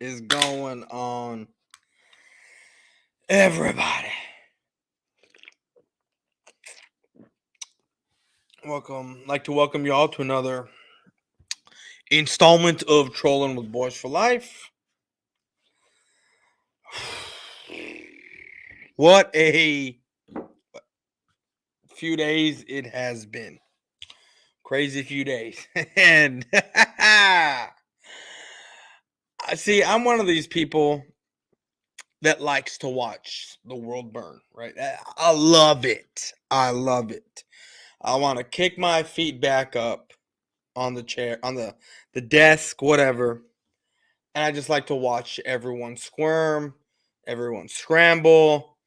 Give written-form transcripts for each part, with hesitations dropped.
is going on, everybody? Like to welcome y'all to another installment of Trolling with Boyz4Life. What a few days it has been. Crazy few days. And see, I'm one of these people that likes to watch the world burn, right? I love it. I want to kick my feet back up on the chair, on the desk, whatever. And I just like to watch everyone squirm, everyone scramble,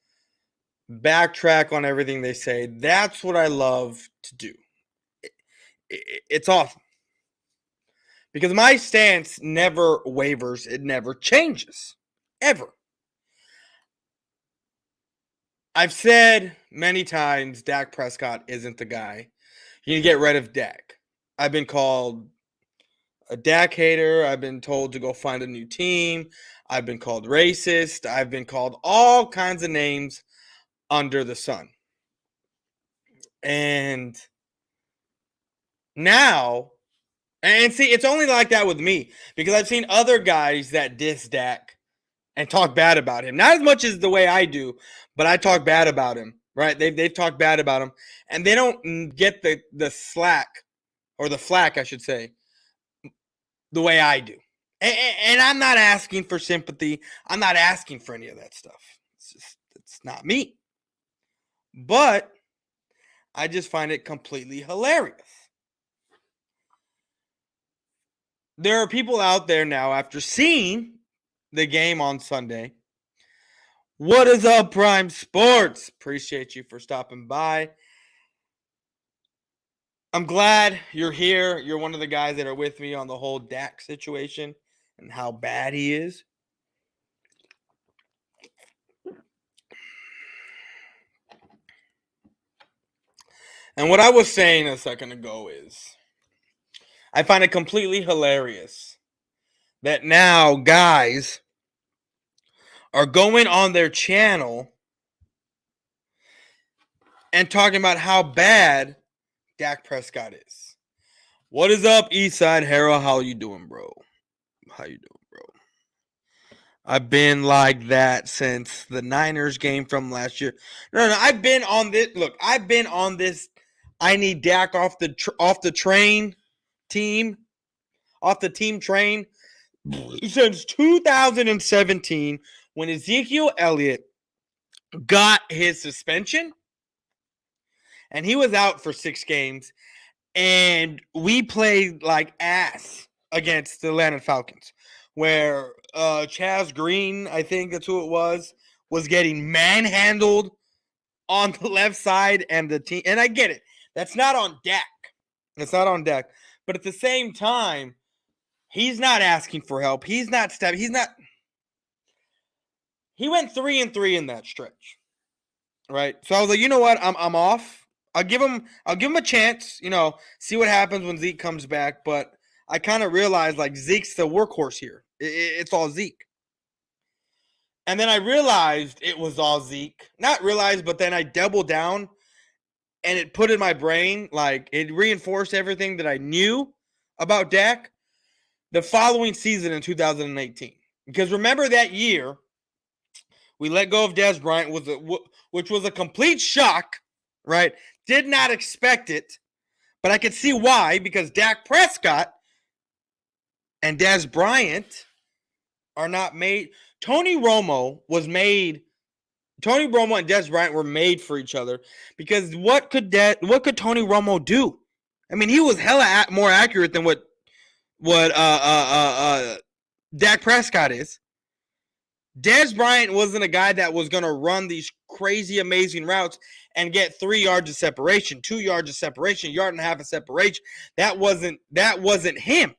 backtrack on everything they say. That's what I love to do. It's awesome. Because my stance never wavers. It never changes. Ever. I've said many times Dak Prescott isn't the guy. You need to get rid of Dak. I've been called a Dak hater. I've been told to go find a new team. I've been called racist. I've been called all kinds of names under the sun. And now, and see, it's only like that with me because I've seen other guys that diss Dak and talk bad about him. Not as much as the way I do, but I talk bad about him, right? They've talked bad about him, and they don't get the slack, or the flack, I should say, the way I do. And I'm not asking for sympathy. I'm not asking for any of that stuff. It's not me. But I just find it completely hilarious. There are people out there now, after seeing the game on Sunday. What is up, Prime Sports? Appreciate you for stopping by. I'm glad you're here. You're one of the guys that are with me on the whole Dak situation and how bad he is. And what I was saying a second ago is I find it completely hilarious that now guys are going on their channel and talking about how bad Dak Prescott is. What is up, Eastside Hero? How you doing, bro? How you doing, bro? I've been like that since the Niners game from last year. No, I've been on this. Look, I've been on this. I need Dak off the train team, off the team train since 2017 when Ezekiel Elliott got his suspension and he was out for 6 games, and we played like ass against the Atlanta Falcons, where Chaz Green, I think that's who it was getting manhandled on the left side, and the team. And I get it. That's not on Dak. It's not on Dak. But at the same time, he's not asking for help. He's not stepping. He went 3-3 in that stretch, right? So I was like, you know what? I'm off. I'll give him a chance. See what happens when Zeke comes back. But I kind of realized like Zeke's the workhorse here. It's all Zeke. And then I realized it was all Zeke. Not realized, but then I doubled down, and it put in my brain, like it reinforced everything that I knew about Dak the following season in 2018. Because remember that year, we let go of Dez Bryant, which was a complete shock, right? Did not expect it, but I could see why, because Dak Prescott and Dez Bryant are not made. Tony Romo and Dez Bryant were made for each other, because what could Tony Romo do? I mean, he was hella more accurate than what Dak Prescott is. Dez Bryant wasn't a guy that was going to run these crazy, amazing routes and get 3 yards of separation, 2 yards of separation, 1.5 yards of separation. That wasn't him.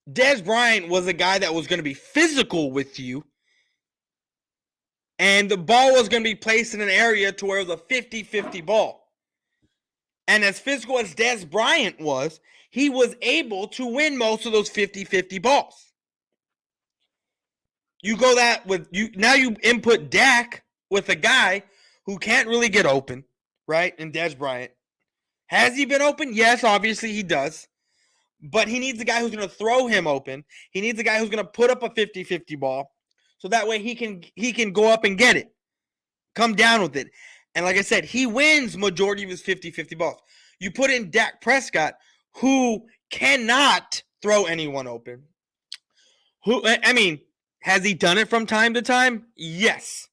Dez Bryant was a guy that was going to be physical with you, and the ball was going to be placed in an area to where it was a 50-50 ball. And as physical as Dez Bryant was, he was able to win most of those 50-50 balls. You go that with you now you input Dak with a guy who can't really get open, right? And Dez Bryant. Has he been open? Yes, obviously he does. But he needs a guy who's going to throw him open. He needs a guy who's going to put up a 50-50 ball. So that way he can go up and get it. Come down with it. And like I said, he wins majority of his 50-50 balls. You put in Dak Prescott, who cannot throw anyone open. Has he done it from time to time? Yes.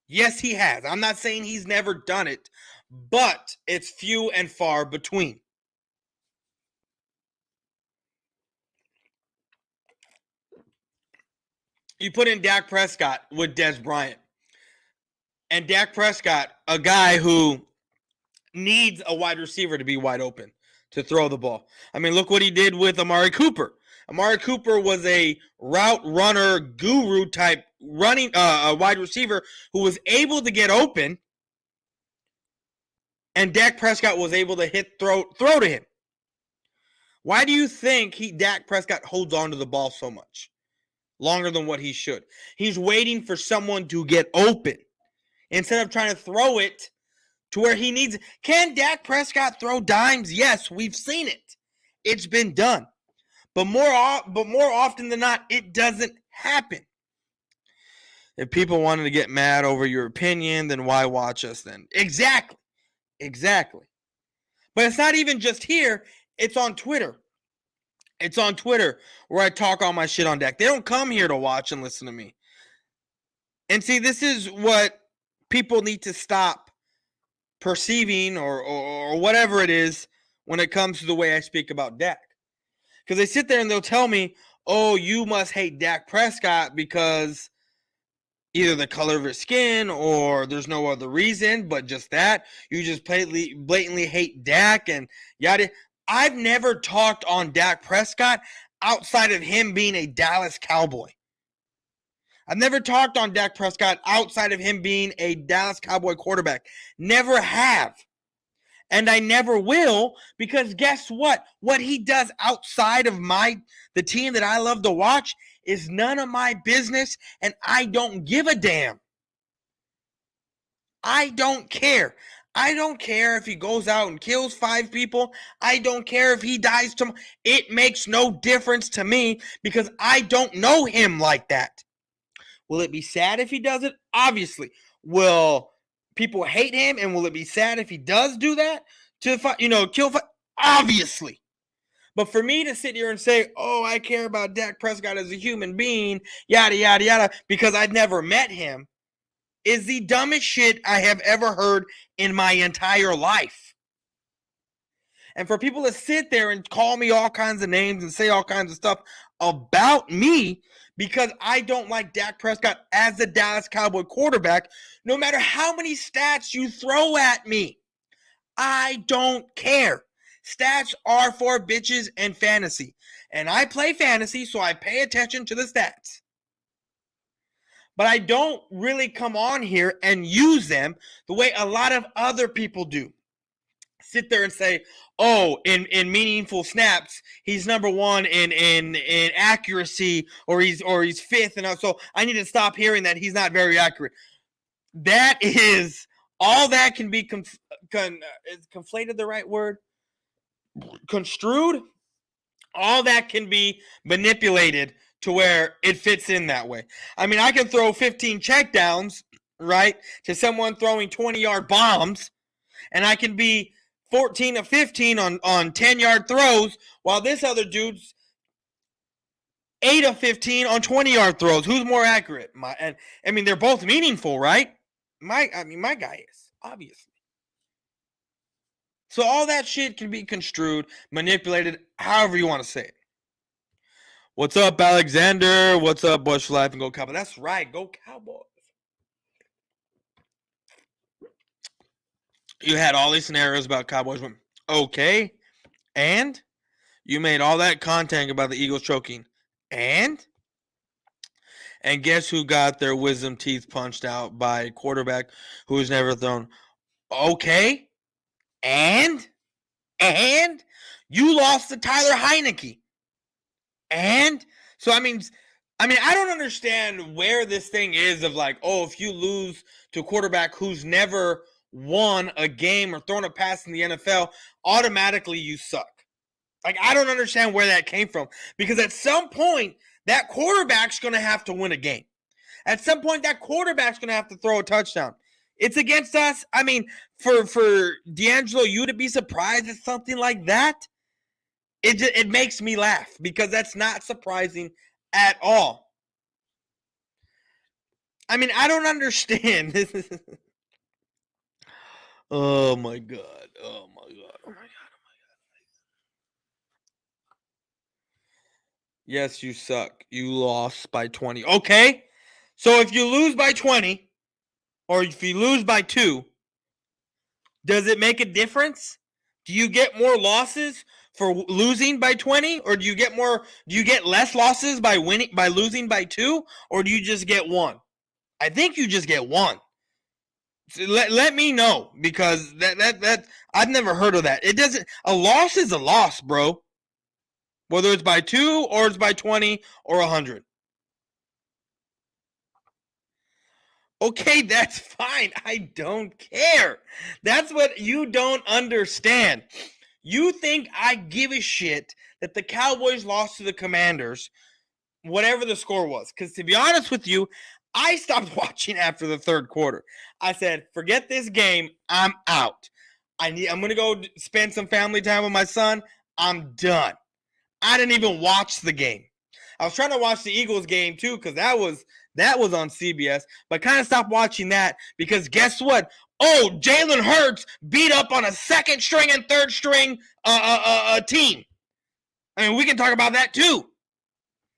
Yes, he has. I'm not saying he's never done it, but it's few and far between. You put in Dak Prescott with Dez Bryant. And Dak Prescott, a guy who needs a wide receiver to be wide open to throw the ball. I mean, look what he did with Amari Cooper. Amari Cooper was a route runner guru type running a wide receiver who was able to get open, and Dak Prescott was able to throw to him. Why do you think Dak Prescott holds on to the ball so much? Longer than what he should. He's waiting for someone to get open instead of trying to throw it to where he needs. Can Dak Prescott throw dimes? Yes, we've seen it. It's been done. But more often than not, it doesn't happen. If people wanted to get mad over your opinion, then why watch us then? Exactly. But it's not even just here. It's on Twitter. It's on Twitter where I talk all my shit on Dak. They don't come here to watch and listen to me. And see, this is what people need to stop perceiving or whatever it is when it comes to the way I speak about Dak. Because they sit there and they'll tell me, oh, you must hate Dak Prescott because either the color of his skin or there's no other reason but just that. You just blatantly hate Dak and yada. I've never talked on Dak Prescott outside of him being a Dallas Cowboy. I've never talked on Dak Prescott outside of him being a Dallas Cowboy quarterback. Never have. And I never will, because guess what? What he does outside of the team that I love to watch is none of my business, and I don't give a damn. I don't care. I don't care if he goes out and kills 5 people. I don't care if he dies tomorrow. It makes no difference to me because I don't know him like that. Will it be sad if he does it? Obviously. Will people hate him, and will it be sad if he does do that? Kill 5? Obviously. But for me to sit here and say, oh, I care about Dak Prescott as a human being, yada, yada, yada, because I've never met him, is the dumbest shit I have ever heard in my entire life. And for people to sit there and call me all kinds of names and say all kinds of stuff about me because I don't like Dak Prescott as a Dallas Cowboy quarterback, no matter how many stats you throw at me, I don't care. Stats are for bitches and fantasy. And I play fantasy, so I pay attention to the stats. But I don't really come on here and use them the way a lot of other people do. Sit there and say, oh, in meaningful snaps, he's number 1 in accuracy, or he's 5th, and so I need to stop hearing that he's not very accurate. That is all that can be is conflated the right word? Construed? All that can be manipulated to where it fits in that way. I mean, I can throw 15 checkdowns, right, to someone throwing 20-yard bombs, and I can be 14 of 15 on 10-yard throws, while this other dude's 8 of 15 on 20-yard throws. Who's more accurate? They're both meaningful, right? My guy is, obviously. So all that shit can be construed, manipulated, however you want to say it. What's up, Alexander? What's up, Boyz4Life, and go Cowboys? That's right, go Cowboys. You had all these scenarios about Cowboys. Okay, and you made all that content about the Eagles choking. And guess who got their wisdom teeth punched out by a quarterback who has never thrown? Okay, And you lost to Tyler Heineke. And so, I mean, I don't understand where this thing is of like, oh, if you lose to a quarterback who's never won a game or thrown a pass in the NFL, automatically you suck. Like, I don't understand where that came from. Because at some point, that quarterback's going to have to win a game. At some point, that quarterback's going to have to throw a touchdown. It's against us. I mean, for D'Angelo, you to be surprised at something like that, it makes me laugh because that's not surprising at all. I mean, I don't understand. Oh my God. Oh my God. Oh my God. Yes, you suck. You lost by 20. Okay. So if you lose by 20 or if you lose by 2, does it make a difference? Do you get more losses for losing by 20 or do you get less losses by losing by 2 or do you just get 1? I think you just get 1. So let me know because that I've never heard of that. It doesn't a loss is a loss, bro. Whether it's by 2 or it's by 20 or 100. Okay, that's fine. I don't care. That's what you don't understand. You think I give a shit that the Cowboys lost to the Commanders, whatever the score was. Because to be honest with you, I stopped watching after the third quarter. I said, forget this game. I'm out. I'm going to go spend some family time with my son. I'm done. I didn't even watch the game. I was trying to watch the Eagles game too because that was on CBS, but kind of stopped watching that because guess what? Oh, Jalen Hurts beat up on a second string and third string team. I mean, we can talk about that too.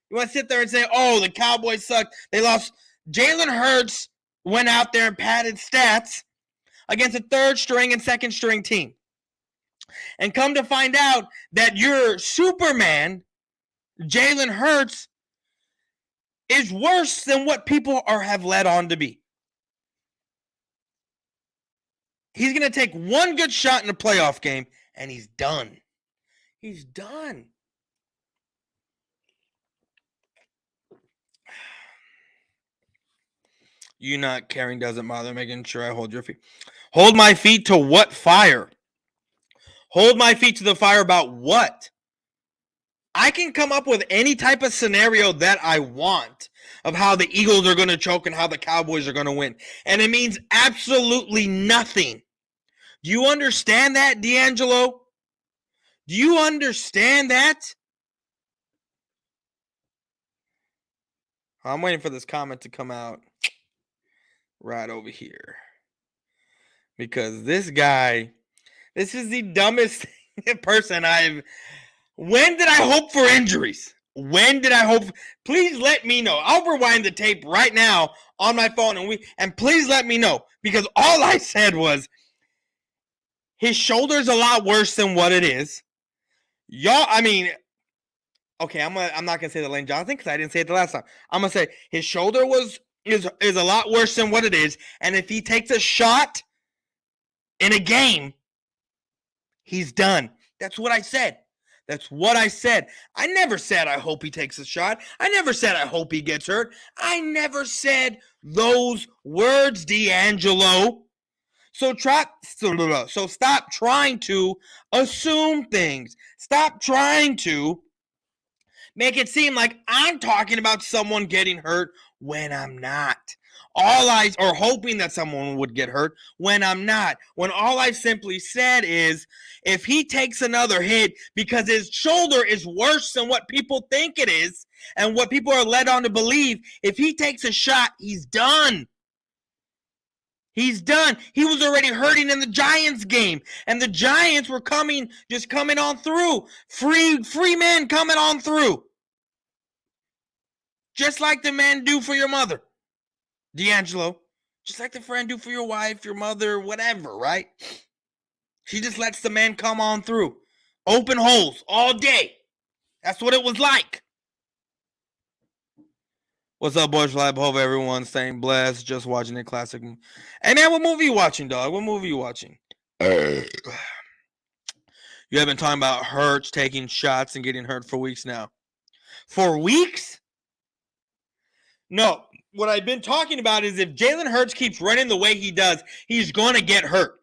You want to sit there and say, oh, the Cowboys sucked. They lost. Jalen Hurts went out there and padded stats against a third string and second string team. And come to find out that your Superman, Jalen Hurts, is worse than what people have led on to be. He's going to take one good shot in a playoff game, and he's done. He's done. You not caring doesn't bother, making sure I hold your feet. Hold my feet to what fire? Hold my feet to the fire about what? I can come up with any type of scenario that I want of how the Eagles are going to choke and how the Cowboys are going to win. And it means absolutely nothing. Do you understand that, D'Angelo? Do you understand that? I'm waiting for this comment to come out right over here. Because this guy, this is the dumbest person I've... When did I hope for injuries? When did I hope? Please let me know. I'll rewind the tape right now on my phone and please let me know because all I said was his shoulder's a lot worse than what it is. Y'all, I mean, okay, I'm not gonna say the Lane Johnson because I didn't say it the last time. I'm gonna say his shoulder is a lot worse than what it is, and if he takes a shot in a game, he's done. That's what I said. That's what I said. I never said I hope he takes a shot. I never said I hope he gets hurt. I never said those words, D'Angelo. So stop trying to assume things. Stop trying to make it seem like I'm talking about someone getting hurt when I'm not. Or hoping that someone would get hurt when I'm not. When all I simply said is, if he takes another hit because his shoulder is worse than what people think it is and what people are led on to believe, if he takes a shot, he's done. He's done. He was already hurting in the Giants game, and the Giants were coming on through. Free men coming on through. Just like the men do for your mother. D'Angelo, just like the friend do for your wife, your mother, whatever, right? She just lets the man come on through. Open holes all day. That's what it was like. What's up, Boyz4Life? Hope everyone's staying blessed. Just watching a classic. Hey, man, what movie you watching, dog? What movie you watching? You have been talking about Hurts taking shots and getting hurt for weeks now. For weeks? No. What I've been talking about is if Jalen Hurts keeps running the way he does, he's going to get hurt.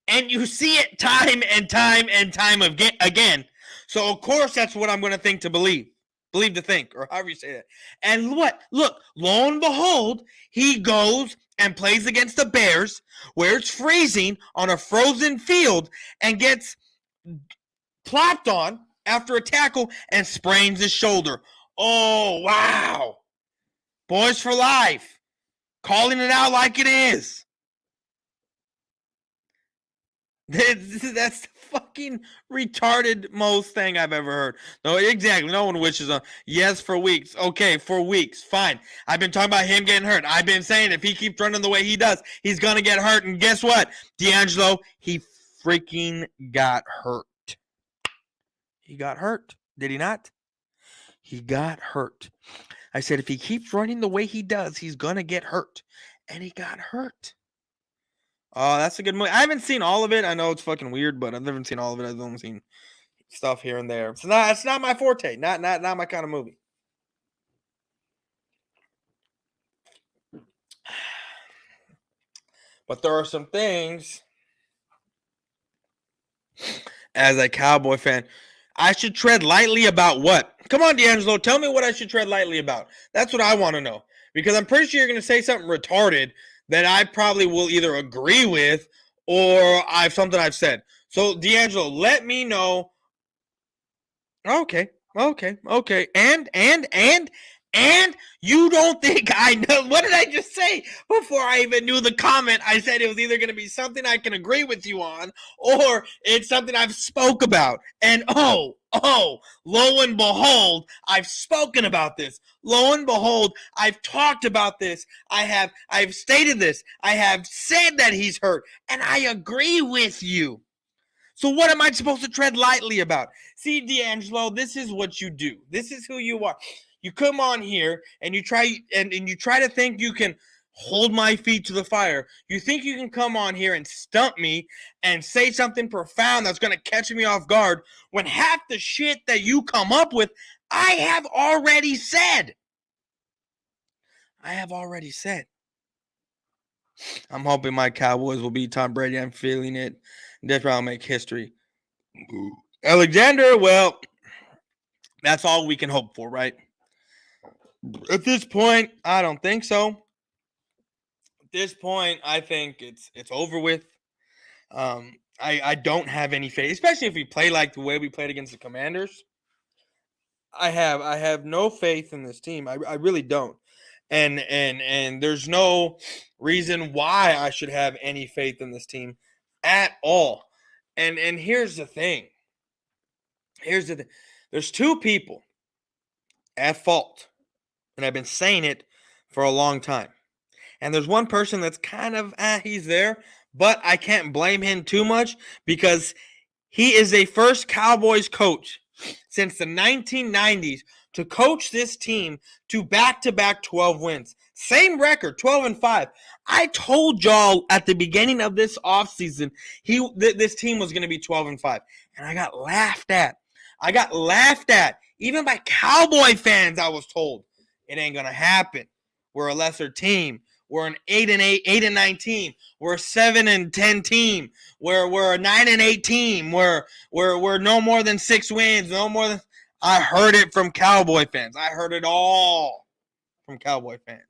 And you see it time and time again. So, of course, that's what I'm going to think to believe. Believe to think, or however you say that. And what? Look, lo and behold, he goes and plays against the Bears where it's freezing on a frozen field and gets plopped on after a tackle and sprains his shoulder. Oh, wow. Boyz4Life. Calling it out like it is. That's the fucking retarded most thing I've ever heard. No, exactly. No one wishes on. Yes, for weeks. Okay, for weeks. Fine. I've been talking about him getting hurt. I've been saying if he keeps running the way he does, he's going to get hurt. And guess what? D'Angelo, he freaking got hurt. He got hurt. Did he not? He got hurt. I said if he keeps running the way he does, he's going to get hurt. And he got hurt. Oh, that's a good movie. I haven't seen all of it. I know it's fucking weird, but I've never seen all of it. I've only seen stuff here and there. It's not my forte. Not my kind of movie. But there are some things as a Cowboy fan I should tread lightly about what? Come on, D'Angelo, tell me what I should tread lightly about. That's what I want to know. Because I'm pretty sure you're going to say something retarded that I probably will either agree with or something I've said. So, D'Angelo, let me know. Okay. And you don't think I know. What did I just say? Before I even knew the comment, I said it was either going to be something I can agree with you on or it's something I've spoke about. And lo and behold, I've spoken about this. Lo and behold, I've talked about this. I've stated this. I have said that he's hurt, and I agree with you. So what am I supposed to tread lightly about? See, D'Angelo, this is what you do. This is who you are. You come on here and you try to think you can hold my feet to the fire. You think you can come on here and stump me and say something profound that's going to catch me off guard when half the shit that you come up with, I have already said. I'm hoping my Cowboys will beat Tom Brady. I'm feeling it. Definitely I'll make history. Alexander, well, that's all we can hope for, right? At this point, I don't think so. At this point, I think it's over with. I don't have any faith, especially if we play like the way we played against the Commanders. I have no faith in this team. I really don't. And there's no reason why I should have any faith in this team at all. And here's the thing. There's two people at fault. And I've been saying it for a long time. And there's one person that's kind of, he's there. But I can't blame him too much because he is a first Cowboys coach since the 1990s to coach this team to back-to-back 12 wins. Same record, 12-5. I told y'all at the beginning of this offseason this team was going to be 12-5. And I got laughed at. Even by Cowboy fans, I was told it ain't going to happen. We're a lesser team. We're an 8-8, 8-9 team. We're a 7-10 team. We're a 9-8 team. We're no more than 6 wins. No more than. I heard it from Cowboy fans. I heard it all from Cowboy fans.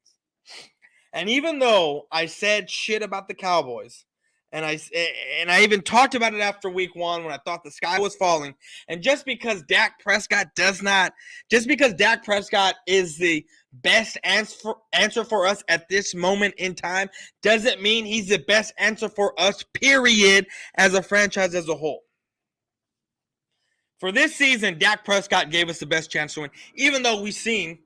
And even though I said shit about the Cowboys, and I even talked about it after week 1 when I thought the sky was falling, and just because Dak Prescott is the best answer for us at this moment in time doesn't mean he's the best answer for us, period, as a franchise as a whole. For this season, Dak Prescott gave us the best chance to win, even though we've seen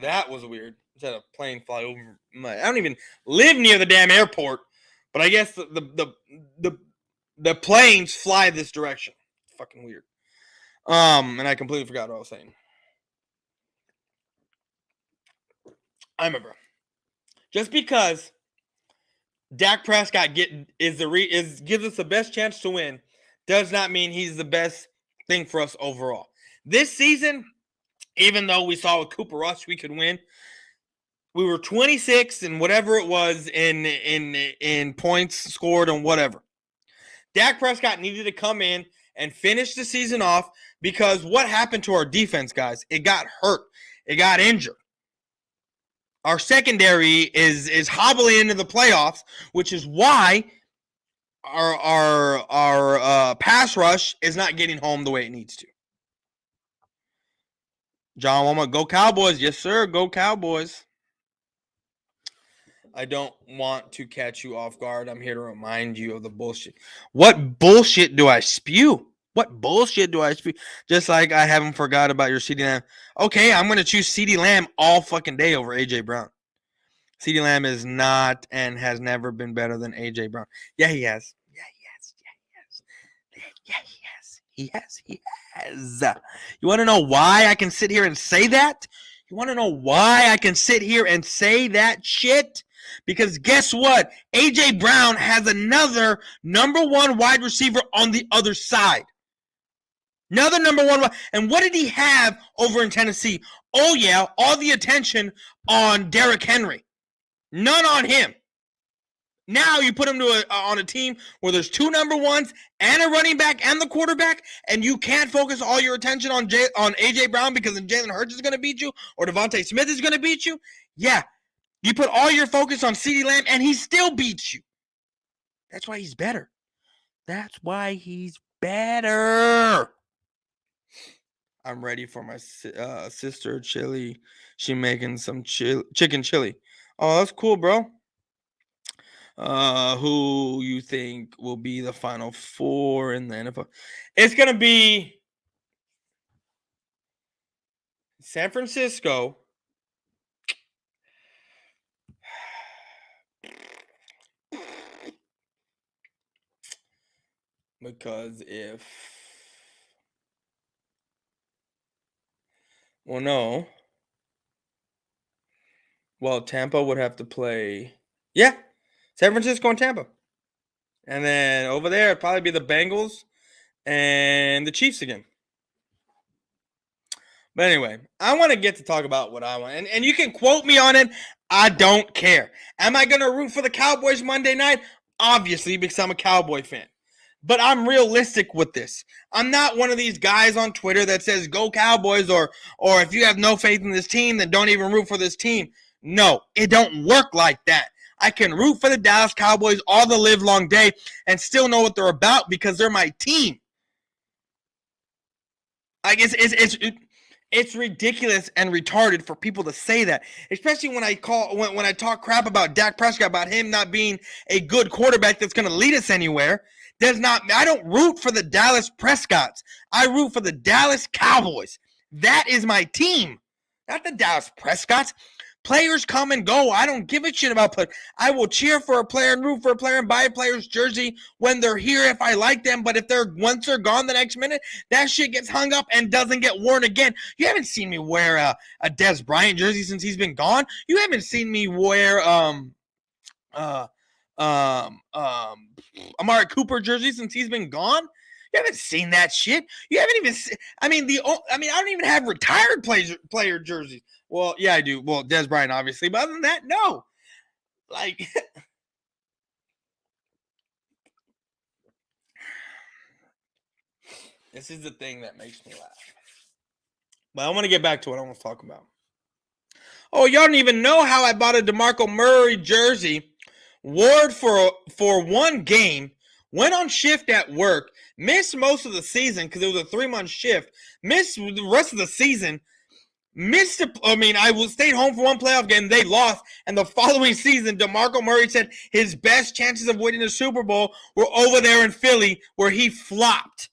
that was weird. Just had a plane fly over I don't even live near the damn airport, but I guess the planes fly this direction. It's fucking weird. And I completely forgot what I was saying. I remember. Just because Dak Prescott gives us the best chance to win does not mean he's the best thing for us overall. This season, even though we saw with Cooper Rush we could win, we were 26 and whatever it was in points scored and whatever. Dak Prescott needed to come in and finish the season off because what happened to our defense, guys? It got hurt. It got injured. Our secondary is hobbling into the playoffs, which is why our pass rush is not getting home the way it needs to. John Woma, go Cowboys. Yes, sir. Go Cowboys. I don't want to catch you off guard. I'm here to remind you of the bullshit. What bullshit do I spew? What bullshit do I spew? Just like I haven't forgot about your CeeDee Lamb. Okay, I'm going to choose CeeDee Lamb all fucking day over A.J. Brown. CeeDee Lamb is not and has never been better than A.J. Brown. Yeah, he has. Yeah, he has. He has. You want to know why I can sit here and say that? You want to know why I can sit here and say that shit? Because guess what? A.J. Brown has another number one wide receiver on the other side. Another number one. And what did he have over in Tennessee? Oh, yeah, all the attention on Derrick Henry. None on him. Now you put him on a team where there's two number ones and a running back and the quarterback, and you can't focus all your attention on A.J. Brown because then Jalen Hurts is going to beat you or Devontae Smith is going to beat you. Yeah, you put all your focus on CeeDee Lamb, and he still beats you. That's why he's better. That's why he's better. I'm ready for my sister chili. She making some chicken chili. Oh, that's cool, bro. Who you think will be the final four in the NFL? It's going to be San Francisco. Because Tampa would have to play. Yeah, San Francisco and Tampa. And then over there, it'd probably be the Bengals and the Chiefs again. But anyway, I want to get to talk about what I want. And you can quote me on it. I don't care. Am I going to root for the Cowboys Monday night? Obviously, because I'm a Cowboy fan. But I'm realistic with this. I'm not one of these guys on Twitter that says, go Cowboys, or if you have no faith in this team, then don't even root for this team. No, it don't work like that. I can root for the Dallas Cowboys all the live long day and still know what they're about because they're my team. I guess it's ridiculous and retarded for people to say that, especially when I talk crap about Dak Prescott, about him not being a good quarterback that's going to lead us anywhere. I don't root for the Dallas Prescotts. I root for the Dallas Cowboys. That is my team, not the Dallas Prescotts. Players come and go. I don't give a shit about players. I will cheer for a player and root for a player and buy a player's jersey when they're here if I like them. But if once they're gone the next minute, that shit gets hung up and doesn't get worn again. You haven't seen me wear a Des Bryant jersey since he's been gone. You haven't seen me wear Amari Cooper jersey since he's been gone. You haven't seen that shit. You haven't even seen, I don't even have retired player jerseys. Well, yeah, I do. Well, Des Bryant, obviously. But other than that, no. Like, this is the thing that makes me laugh. But I want to get back to what I want to talk about. Oh, y'all don't even know how I bought a DeMarco Murray jersey, wore it for one game, went on shift at work, missed most of the season because it was a 3-month shift, missed the rest of the season, I stayed home for one playoff game. They lost. And the following season, DeMarco Murray said his best chances of winning the Super Bowl were over there in Philly where he flopped.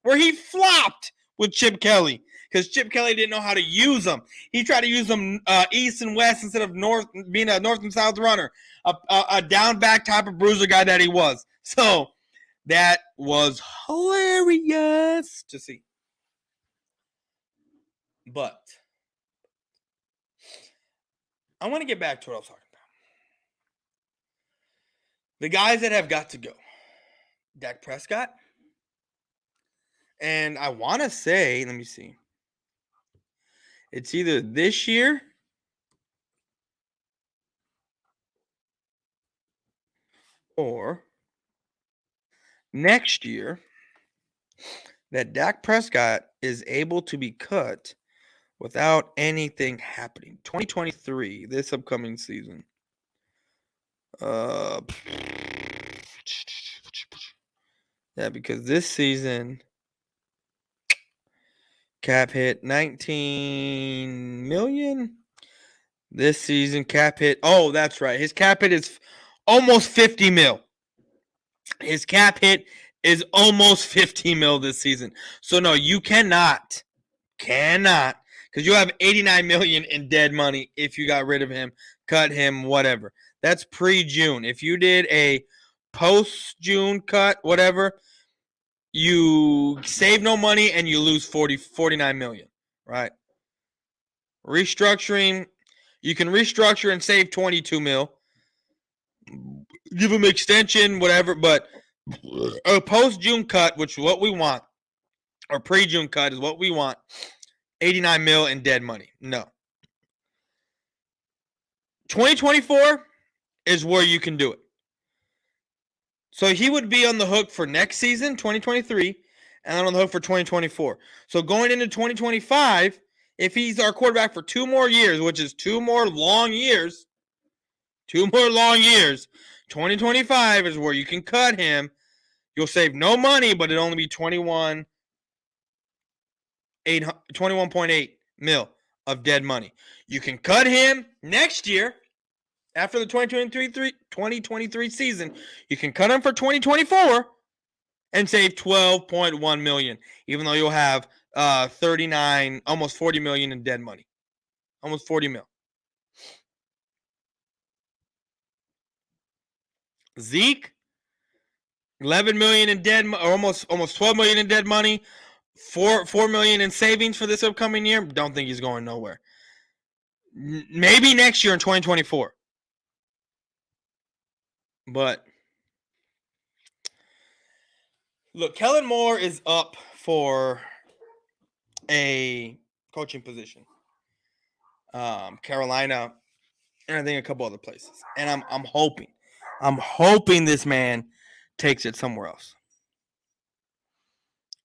With Chip Kelly. Because Chip Kelly didn't know how to use them. He tried to use them east and west instead of north, being a north and south runner. A down back type of bruiser guy that he was. So that was hilarious to see. But I want to get back to what I was talking about. The guys that have got to go. Dak Prescott. And I want to say, let me see. It's either this year or next year that Dak Prescott is able to be cut without anything happening. 2023, this upcoming season. Yeah, because this season cap hit 19 million. This season cap hit. Oh, that's right. His cap hit is almost 50 mil. His cap hit is almost 50 mil this season. So no, you cannot, because you have 89 million in dead money if you got rid of him, cut him, whatever. That's pre-June. If you did a post-June cut, whatever, you save no money and you lose 49 million, right? Restructuring, you can restructure and save 22 mil. Give him extension, whatever, but a post-June cut, which is what we want, or pre-June cut is what we want, 89 mil in dead money. No. 2024 is where you can do it. So he would be on the hook for next season, 2023, and then on the hook for 2024. So going into 2025, if he's our quarterback for 2 more years, which is 2 more long years, 2025 is where you can cut him. You'll save no money, but it'll only be 21.8 mil of dead money. You can cut him next year after the 2023 season. You can cut him for 2024 and save 12.1 million, even though you'll have 39, almost 40 million in dead money. Almost 40 mil. Zeke, 11 million in dead, or almost 12 million in dead money, 4 million in savings for this upcoming year. Don't think he's going nowhere. Maybe next year in 2024. But look, Kellen Moore is up for a coaching position. Carolina, and I think a couple other places. And I'm hoping this man takes it somewhere else.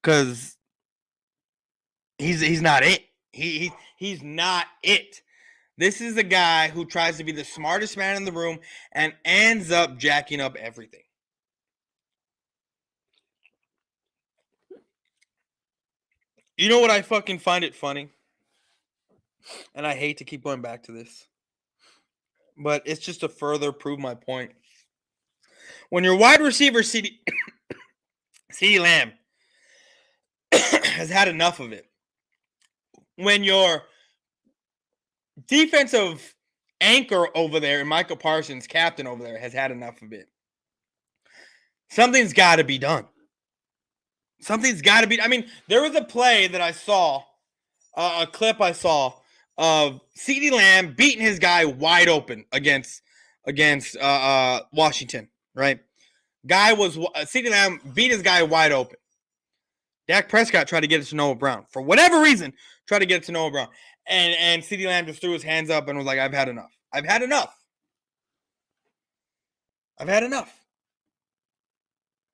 Because he's not it. He's not it. This is a guy who tries to be the smartest man in the room and ends up jacking up everything. You know what I fucking find it funny? And I hate to keep going back to this, but it's just to further prove my point. When your wide receiver CeeDee Lamb has had enough of it, when your defensive anchor over there and Michael Parsons, captain over there, has had enough of it, something's got to be done. Something's got to be. I mean, there was a play that I saw, a clip I saw of CeeDee Lamb beating his guy wide open against Washington. Right? CeeDee Lamb beat his guy wide open. Dak Prescott tried to get it to Noah Brown for whatever reason. Tried to get it to Noah Brown, and CeeDee Lamb just threw his hands up and was like, "I've had enough. I've had enough. I've had enough."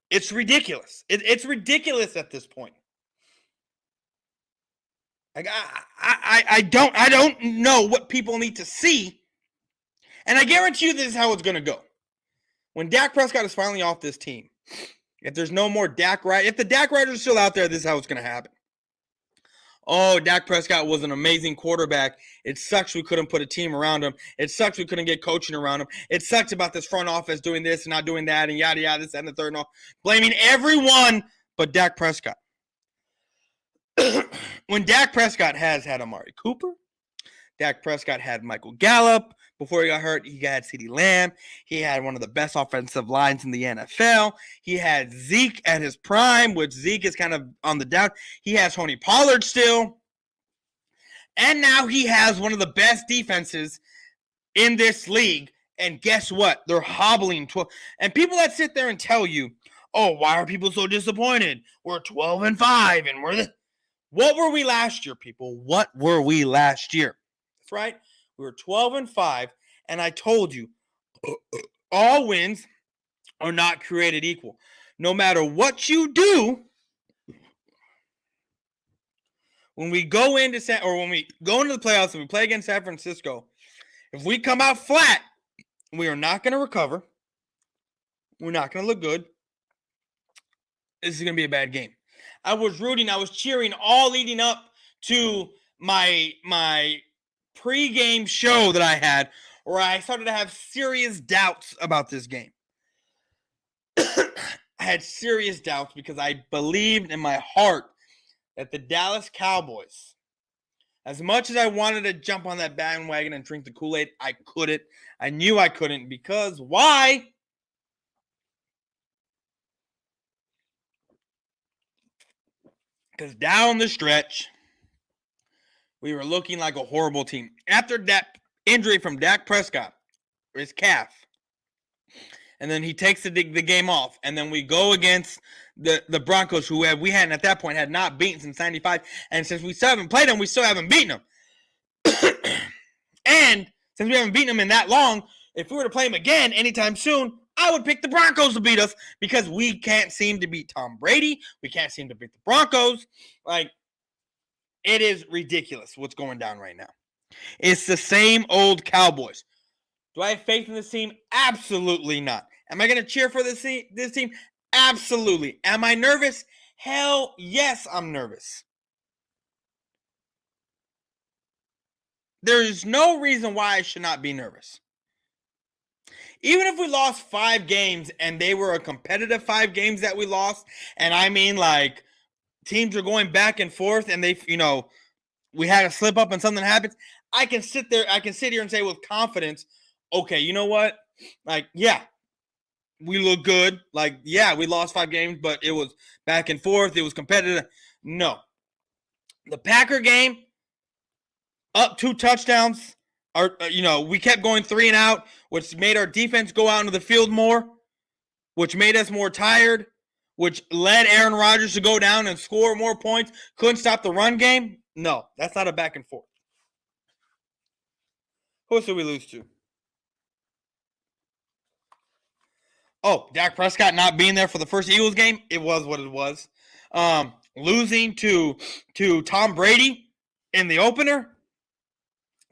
It's ridiculous. It's ridiculous at this point. Like I don't know what people need to see, and I guarantee you this is how it's going to go. When Dak Prescott is finally off this team, if there's no more Dak Riders, if the Dak Riders are still out there, this is how it's going to happen. Oh, Dak Prescott was an amazing quarterback. It sucks we couldn't put a team around him. It sucks we couldn't get coaching around him. It sucks about this front office doing this and not doing that and yada, yada, this and the third and all. Blaming everyone but Dak Prescott. When Dak Prescott has had Amari Cooper, Dak Prescott had Michael Gallup. Before he got hurt, he had CeeDee Lamb. He had one of the best offensive lines in the NFL. He had Zeke at his prime, which Zeke is kind of on the down. He has Tony Pollard still. And now he has one of the best defenses in this league. And guess what? They're hobbling 12. And people that sit there and tell you, oh, why are people so disappointed? We're 12-5 and we're the. What were we last year, people? What were we last year? That's right. We were 12-5, and I told you, all wins are not created equal. No matter what you do, when we go into when we go into the playoffs and we play against San Francisco, if we come out flat, we are not going to recover. We're not going to look good. This is going to be a bad game. I was cheering all leading up to my pregame show that I had, where I started to have serious doubts about this game. I had serious doubts because I believed in my heart that the Dallas Cowboys, as much as I wanted to jump on that bandwagon and drink the Kool-Aid, I couldn't. I knew I couldn't because why? Because down the stretch, we were looking like a horrible team. After that injury from Dak Prescott, his calf, and then he takes the game off, and then we go against the Broncos, who we hadn't at that point had not beaten since '95, and since we still haven't played them, we still haven't beaten them. And since we haven't beaten them in that long, if we were to play them again anytime soon, I would pick the Broncos to beat us because we can't seem to beat Tom Brady. We can't seem to beat the Broncos. Like, it is ridiculous what's going down right now. It's the same old Cowboys. Do I have faith in this team? Absolutely not. Am I going to cheer for this team? Absolutely. Am I nervous? Hell yes, I'm nervous. There is no reason why I should not be nervous. Even if we lost 5 games and they were a competitive 5 games that we lost, and I mean like teams are going back and forth and they, we had a slip up and something happens, I can sit here and say with confidence, okay, you know what? Like, yeah, we look good. Like, yeah, we lost 5 games, but it was back and forth. It was competitive. No. The Packer game, up 2 touchdowns. We kept going 3 and out, which made our defense go out into the field more, which made us more tired, which led Aaron Rodgers to go down and score more points. Couldn't stop the run game. No, that's not a back and forth. Who else did we lose to? Oh, Dak Prescott not being there for the first Eagles game. It was what it was. Losing to Tom Brady in the opener.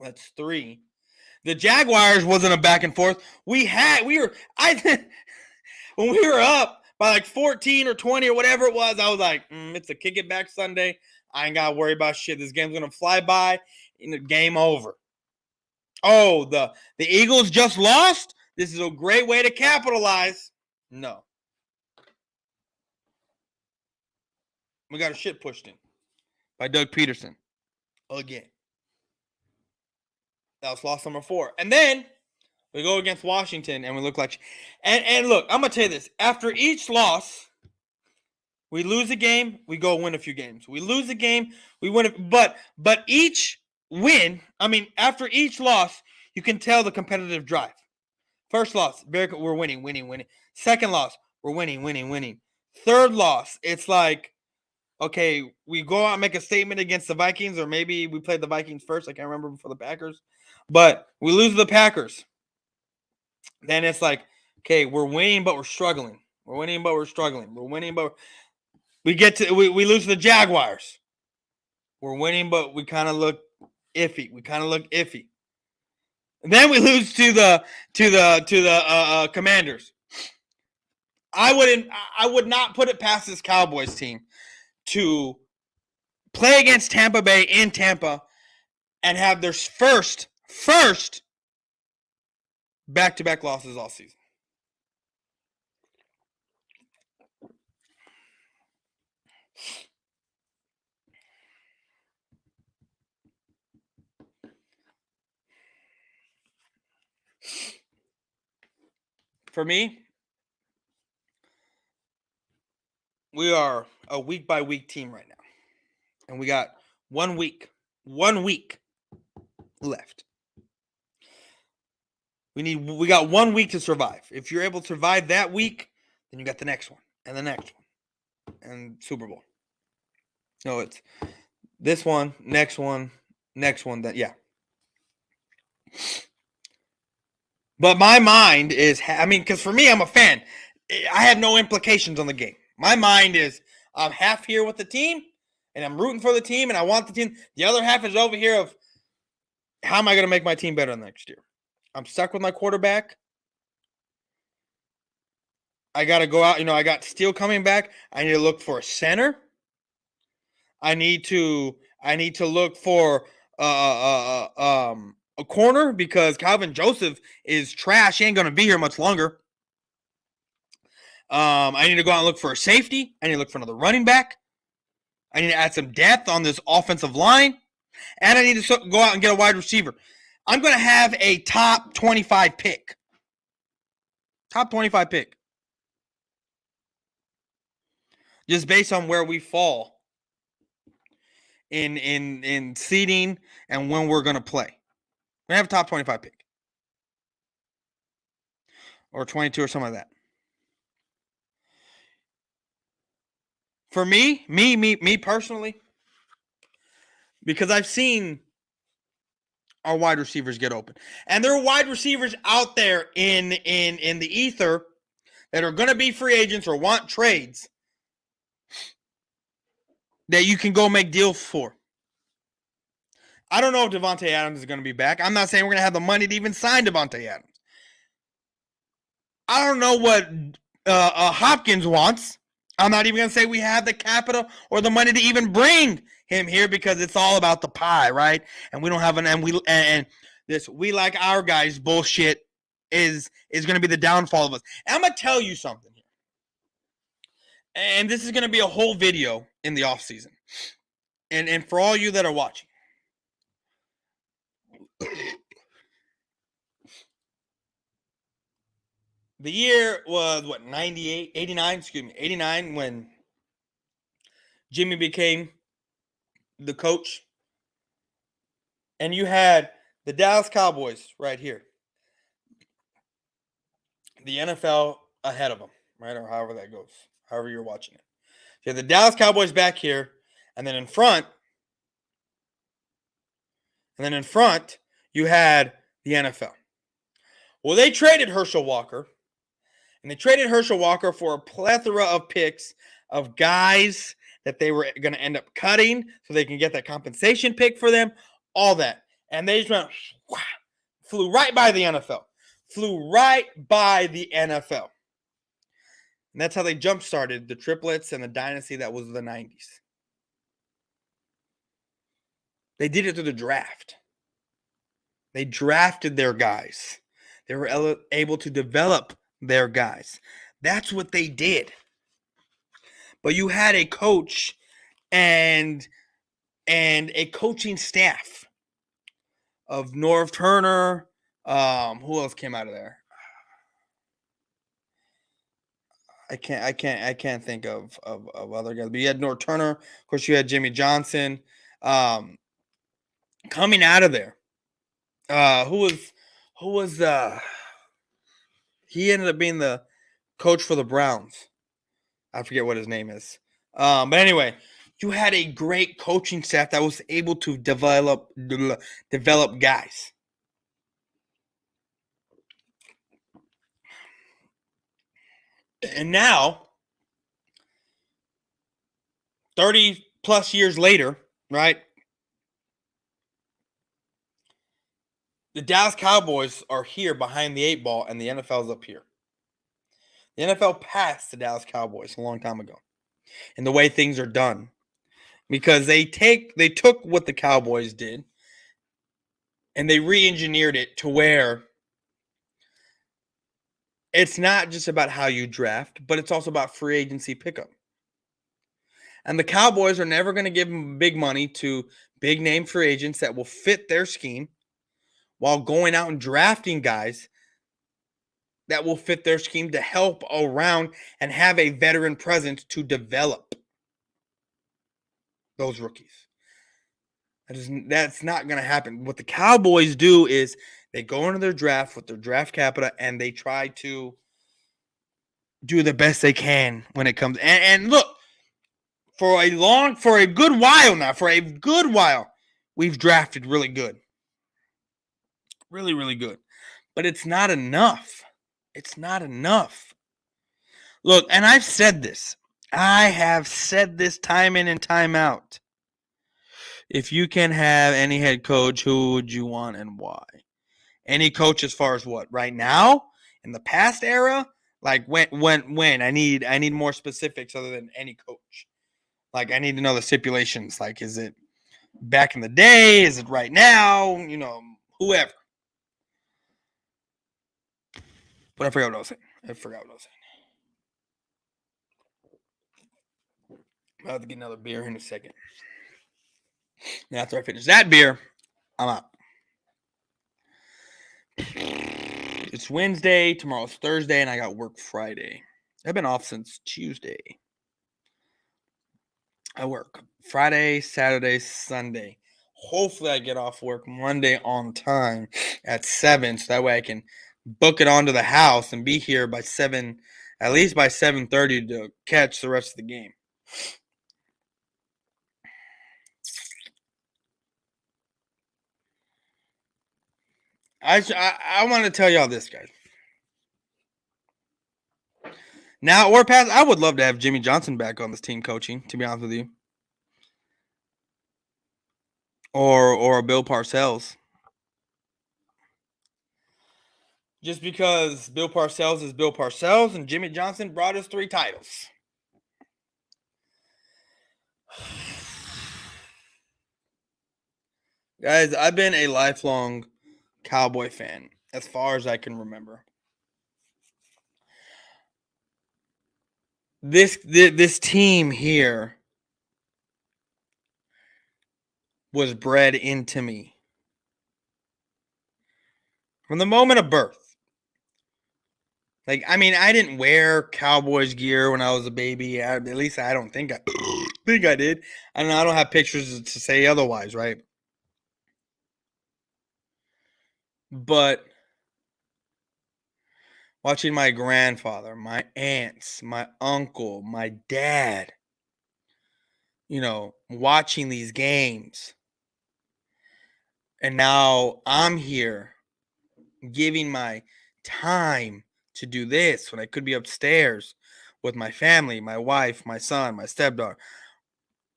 That's 3. The Jaguars wasn't a back and forth. When we were up by like 14 or 20 or whatever it was, I was like, it's a kick it back Sunday. I ain't got to worry about shit. This game's going to fly by and the game over. Oh, the Eagles just lost? This is a great way to capitalize. No. We got a shit pushed in by Doug Peterson. Again. That was loss number 4. And then we go against Washington and we look like... And look, I'm going to tell you this. After each loss, we lose a game, we go win a few games. We lose a game, we win but each win, after each loss, you can tell the competitive drive. First loss, we're winning. Second loss, we're winning. Third loss, it's like, okay, we go out and make a statement against the Vikings, or maybe we played the Vikings first. I can't remember before the Packers. But we lose the Packers. Then it's like, okay, we're winning, but we're struggling. We lose to the Jaguars. We're winning, but we kind of look iffy. And then we lose to the Commanders. I would not put it past this Cowboys team to play against Tampa Bay in Tampa and have their first back-to-back losses all season. For me, we are a week-by-week team right now. And we got 1 week left. We got 1 week to survive. If you're able to survive that week, then you got the next one and the next one and Super Bowl. No, it's this one, next one, that yeah. But my mind is, because for me, I'm a fan. I have no implications on the game. My mind is, I'm half here with the team, and I'm rooting for the team, and I want the team. The other half is over here of, how am I going to make my team better next year? I'm stuck with my quarterback. I got to go out. I got Steele coming back. I need to look for a center. I need to look for a corner, because Calvin Joseph is trash. He ain't going to be here much longer. I need to go out and look for a safety. I need to look for another running back. I need to add some depth on this offensive line. And I need to go out and get a wide receiver. I'm going to have a top 25 pick. Top 25 pick. Just based on where we fall in seeding and when we're going to play. We're going to have a top 25 pick. Or 22 or something like that. For me personally, because I've seen our wide receivers get open. And there are wide receivers out there in the ether that are going to be free agents or want trades that you can go make deals for. I don't know if Devontae Adams is going to be back. I'm not saying we're going to have the money to even sign Devontae Adams. I don't know what Hopkins wants. I'm not even going to say we have the capital or the money to even bring him here, because it's all about the pie, right? And we don't have this we like our guys bullshit is going to be the downfall of us. And I'm going to tell you something here. And this is going to be a whole video in the offseason. And for all you that are watching. The year was, 89, when Jimmy became the coach. And you had the Dallas Cowboys right here. The NFL ahead of them, right? Or however that goes, however you're watching it. You have the Dallas Cowboys back here, and then in front, you had the NFL. Well, they traded Herschel Walker. And they traded Herschel Walker for a plethora of picks of guys that they were going to end up cutting so they can get that compensation pick for them, all that. And they just went, flew right by the NFL. And that's how they jump-started the triplets and the dynasty that was the 90s. They did it through the draft. They drafted their guys. They were able to develop their guys. That's what they did. But you had a coach and a coaching staff of Norv Turner. Who else came out of there? I can't think of other guys. But you had Norv Turner. Of course, you had Jimmy Johnson. Coming out of there. Who was he ended up being the coach for the Browns. I forget what his name is. But anyway, you had a great coaching staff that was able to develop guys. And now, 30 plus years later, right? The Dallas Cowboys are here behind the 8 ball, and the NFL's up here. The NFL passed the Dallas Cowboys a long time ago in the way things are done, because they took what the Cowboys did and they re-engineered it to where it's not just about how you draft, but it's also about free agency pickup. And the Cowboys are never going to give big money to big name free agents that will fit their scheme, while going out and drafting guys that will fit their scheme to help around and have a veteran presence to develop those rookies. That's not going to happen. What the Cowboys do is They go into their draft with their draft capital and they try to do the best they can when it comes. And look, for a good while, we've drafted really good. Really, really good. But it's not enough. It's not enough. Look, and I've said this. I have said this time in and time out. If you can have any head coach, who would you want and why? Any coach as far as what? Right now? In the past era? Like when? I need more specifics other than any coach. Like I need to know the stipulations. Like is it back in the day? Is it right now? Whoever. But I forgot what I was saying. I'll have to get another beer in a second. And after I finish that beer, I'm out. It's Wednesday, tomorrow's Thursday, and I got work Friday. I've been off since Tuesday. I work Friday, Saturday, Sunday. Hopefully I get off work Monday on time at 7, so that way I can book it onto the house and be here by 7, at least by 7:30 to catch the rest of the game. I want to tell y'all this, guys. Now or past, I would love to have Jimmy Johnson back on this team coaching, to be honest with you. Or Bill Parcells. Just because Bill Parcells is Bill Parcells and Jimmy Johnson brought us 3 titles. Guys, I've been a lifelong Cowboy fan as far as I can remember. This team here was bred into me from the moment of birth. Like, I mean, I didn't wear Cowboys gear when I was a baby. At least I don't think I did. I don't have pictures to say otherwise, right? But watching my grandfather, my aunts, my uncle, my dad, watching these games. And now I'm here giving my time to do this when I could be upstairs with my family, my wife, my son, my stepdaughter.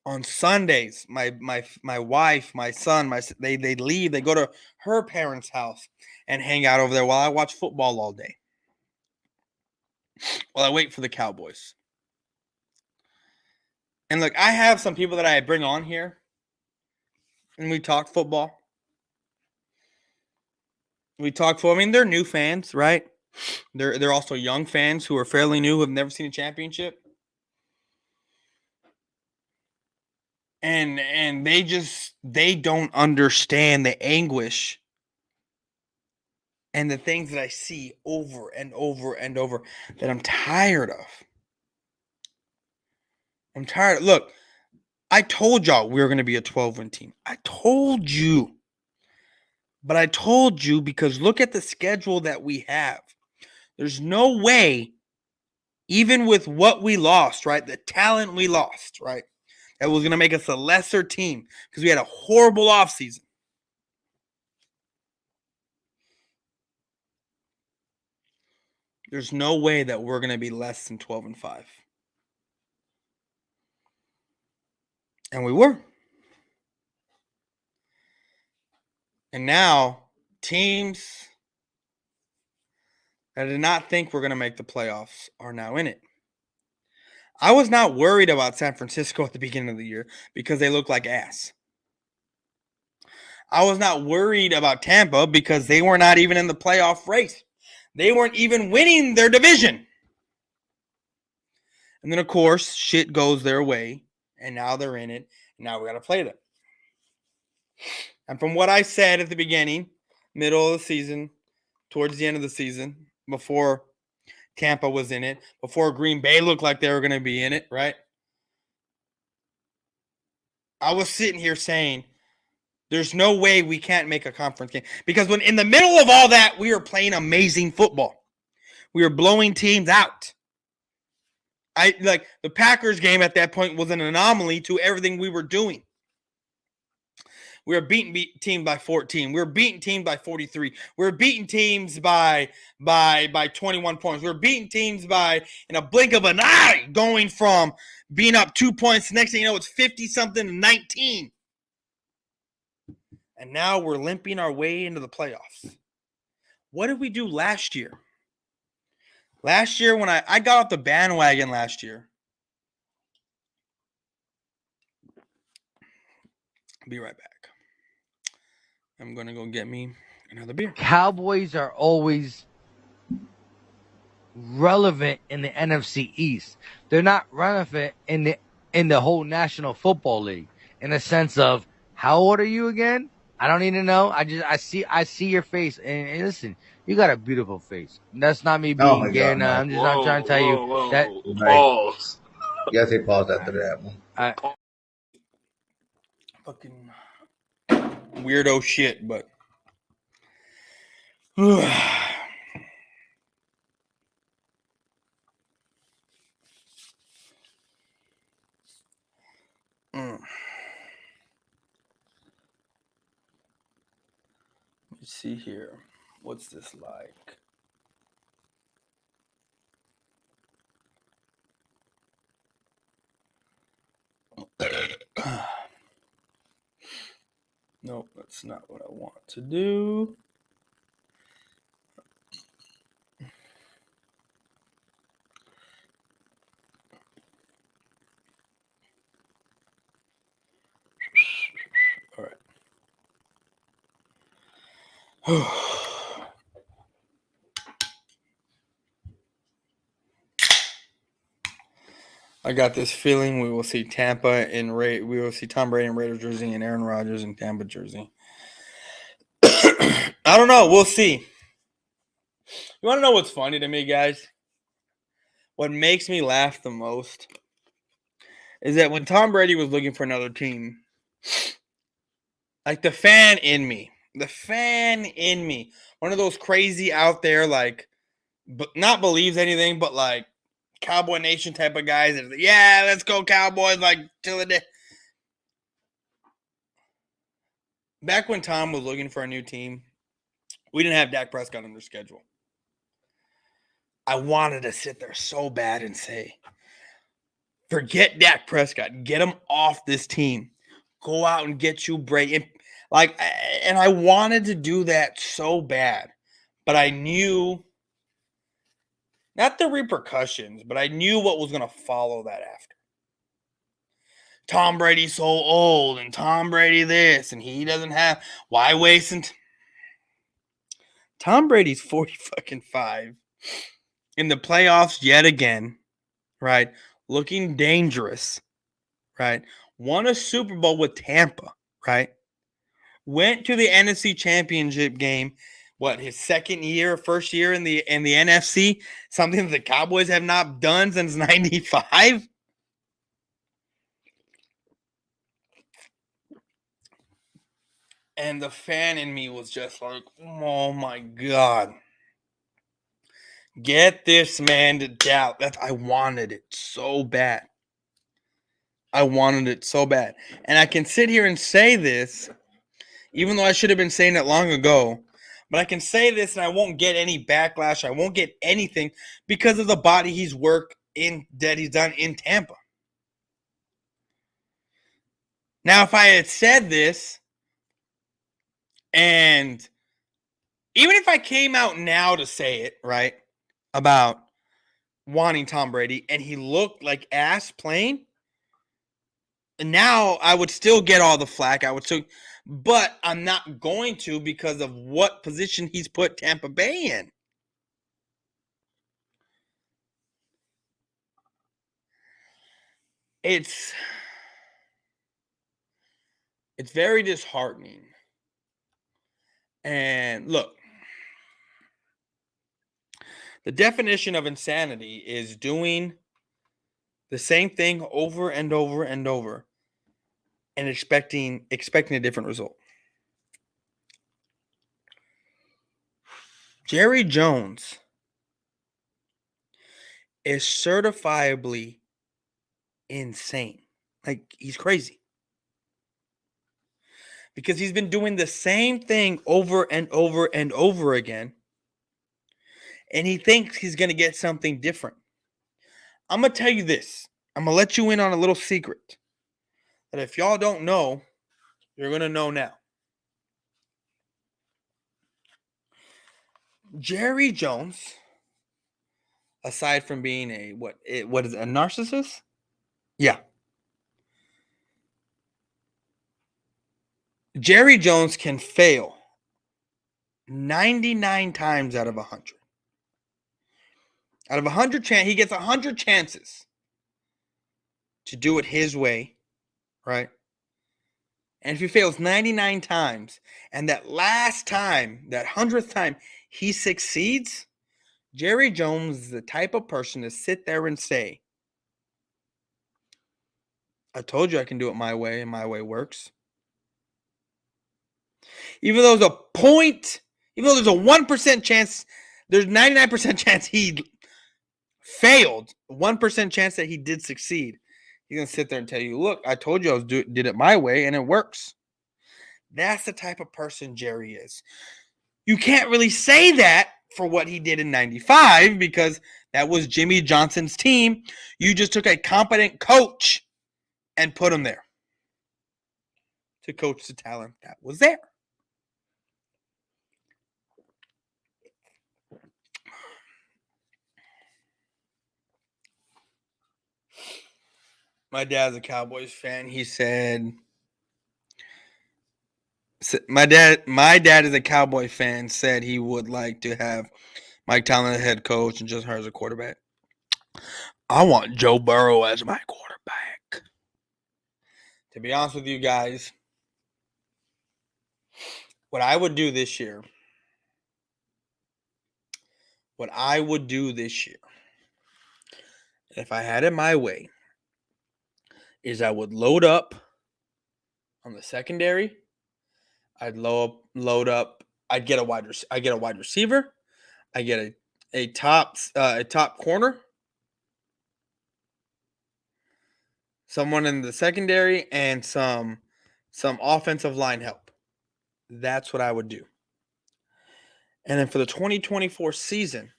On Sundays, my wife, my son, they leave, they go to her parents' house and hang out over there while I watch football all day. While I wait for the Cowboys. And look, I have some people that I bring on here and we talk football. I mean, they're new fans, right? They're also young fans who are fairly new, who have never seen a championship. And they don't understand the anguish and the things that I see over and over and over that I'm tired of. I'm tired. Look, I told y'all we were going to be a 12-win team. I told you. But I told you because look at the schedule that we have. There's no way, even with what we lost, right? The talent we lost, right? That was going to make us a lesser team because we had a horrible offseason. There's no way that we're going to be less than 12-5. And we were. And now teams that did not think we're going to make the playoffs are now in it. I was not worried about San Francisco at the beginning of the year because they look like ass. I was not worried about Tampa because they were not even in the playoff race. They weren't even winning their division. And then, of course, shit goes their way, and now they're in it, and now we got to play them. And from what I said at the beginning, middle of the season, towards the end of the season, before Tampa was in it, before Green Bay looked like they were going to be in it, right? I was sitting here saying There's no way we can't make a conference game. Because when in the middle of all that, we were playing amazing football. We were blowing teams out. The Packers game at that point was an anomaly to everything we were doing. We were beating teams by 14. We were beating teams by 43. We were beating teams by 21 points. We were beating teams by, in a blink of an eye, going from being up 2 points. Next thing you know, it's 50-something to 19. And now we're limping our way into the playoffs. What did we do last year? Last year, when I got off the bandwagon last year. I'll be right back. I'm going to go get me another beer. Cowboys are always relevant in the NFC East. They're not relevant in the whole National Football League, in the sense of, how old are you again? I don't need to know. I see your face, and listen, you got a beautiful face. That's not me being gay. No, I'm just not trying to tell you that. Pause. You gotta say pause after that one. Fucking weirdo shit, but Let's see here. What's this like? Nope, that's not what I want to do. All right. I got this feeling we will see Tampa in we will see Tom Brady in Raiders jersey and Aaron Rodgers in Tampa jersey. I don't know. We'll see. You want to know what's funny to me, guys? What makes me laugh the most is that when Tom Brady was looking for another team, like the fan in me, one of those crazy out there, like, but not believes anything, but like Cowboy Nation type of guys. That, yeah, let's go Cowboys, like till the day. Back when Tom was looking for a new team, we didn't have Dak Prescott on their schedule. I wanted to sit there so bad and say, forget Dak Prescott. Get him off this team. Go out and get you Brady. And I wanted to do that so bad. But I knew, not the repercussions, but I knew what was going to follow that after. Tom Brady's so old, and Tom Brady this, and he doesn't have. Why wasting? Tom Brady's 45 in the playoffs yet again, right? Looking dangerous, right? Won a Super Bowl with Tampa, right? Went to the NFC Championship game. What, his first year in the NFC? Something that the Cowboys have not done since '95. And the fan in me was just like, oh my God. Get this man to doubt. I wanted it so bad. And I can sit here and say this, even though I should have been saying it long ago. But I can say this and I won't get any backlash. I won't get anything because of the body he's worked in, that he's done in Tampa. Now, if I had said this, and even if I came out now to say it, right, about wanting Tom Brady, and he looked like ass playing, and now I would still get all the flack. But I'm not going to, because of what position he's put Tampa Bay in. It's very disheartening. And look, the definition of insanity is doing the same thing over and over and over and expecting a different result. Jerry Jones is certifiably insane. Like, he's crazy. Because he's been doing the same thing over and over and over again. And he thinks he's going to get something different. I'm going to tell you this. I'm going to let you in on a little secret. That if y'all don't know, you're going to know now. Jerry Jones, aside from being a, what is it, a narcissist? Yeah. Jerry Jones can fail 99 times out of 100. Out of 100 chances, he gets 100 chances to do it his way, right? And if he fails 99 times, and that last time, that 100th time, he succeeds, Jerry Jones is the type of person to sit there and say, I told you I can do it my way, and my way works. Even though there's a 1% chance, there's 99% chance he failed, 1% chance that he did succeed. He's going to sit there and tell you, look, I told you did it my way, and it works. That's the type of person Jerry is. You can't really say that for what he did in 95 because that was Jimmy Johnson's team. You just took a competent coach and put him there to coach the talent that was there. My dad's a Cowboys fan. He said, my dad is a Cowboy fan, said he would like to have Mike Tomlin as head coach and just her as a quarterback. I want Joe Burrow as my quarterback. To be honest with you guys, what I would do this year, if I had it my way, is I would load up on the secondary. I'd load up. I'd get a wide receiver. I get a top corner. Someone in the secondary and some offensive line help. That's what I would do. And then for the 2024 season,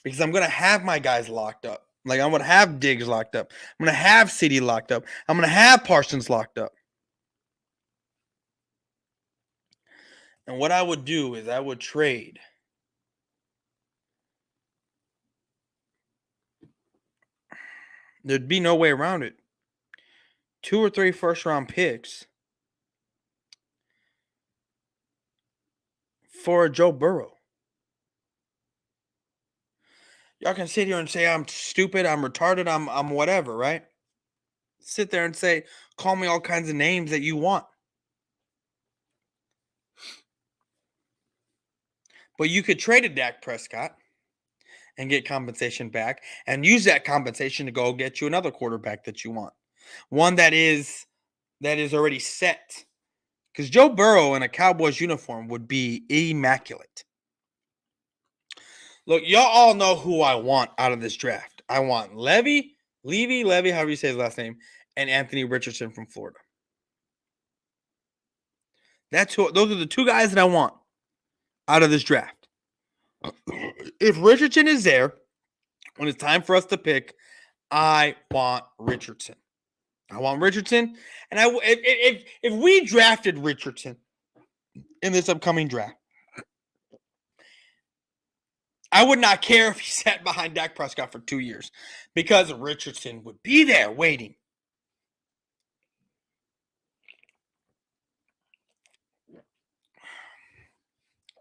because I'm going to have my guys locked up. Like, I'm going to have Diggs locked up. I'm going to have CD locked up. I'm going to have Parsons locked up. And what I would do is I would trade there'd be no way around it. 2 or 3 first-round picks for Joe Burrow. Y'all can sit here and say I'm stupid, I'm retarded, I'm whatever, right? Sit there and say, call me all kinds of names that you want. But you could trade a Dak Prescott and get compensation back and use that compensation to go get you another quarterback that you want. One that is already set. Because Joe Burrow in a Cowboys uniform would be immaculate. Look, y'all all know who I want out of this draft. I want Levy, however you say his last name, and Anthony Richardson from Florida. Those are the 2 guys that I want out of this draft. If Richardson is there, when it's time for us to pick, I want Richardson. And if we drafted Richardson in this upcoming draft, I would not care if he sat behind Dak Prescott for 2 years because Richardson would be there waiting.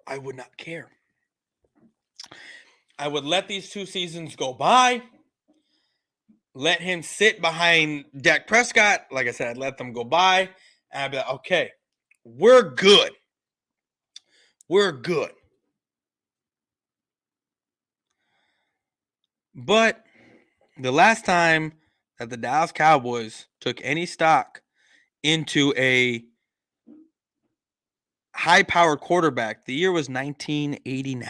I would not care. I would let these 2 seasons go by. Let him sit behind Dak Prescott. Like I said, I'd let them go by. And I'd be like, okay, we're good. We're good. But the last time that the Dallas Cowboys took any stock into a high-powered quarterback, the year was 1989.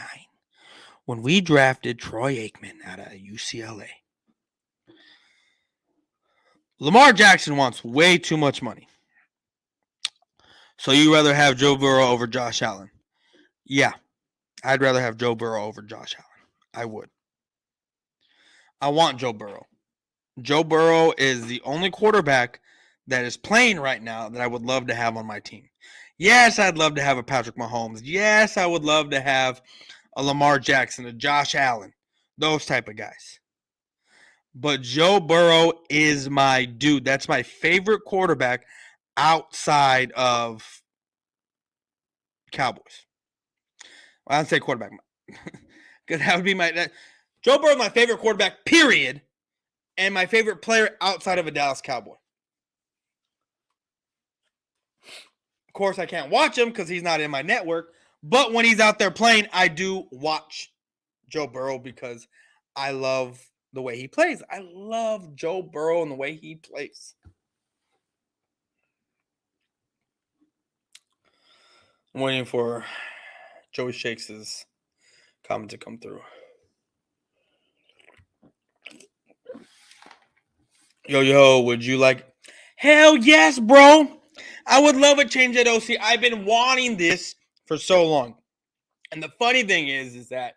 when we drafted Troy Aikman out of UCLA. Lamar Jackson wants way too much money. So you rather have Joe Burrow over Josh Allen? Yeah, I'd rather have Joe Burrow over Josh Allen. I would. I want Joe Burrow. Joe Burrow is the only quarterback that is playing right now that I would love to have on my team. Yes, I'd love to have a Patrick Mahomes. Yes, I would love to have a Lamar Jackson, a Josh Allen, those type of guys. But Joe Burrow is my dude. That's my favorite quarterback outside of Cowboys. Well, I'd say quarterback. Because that would be Joe Burrow is my favorite quarterback, period. And my favorite player outside of a Dallas Cowboy. Of course, I can't watch him because he's not in my network. But when he's out there playing, I do watch Joe Burrow because I love the way he plays. I love Joe Burrow and the way he plays. I'm waiting for Joey Shakes' comment to come through. Yo, would you like... Hell yes, bro. I would love a change at OC. I've been wanting this for so long. And the funny thing is that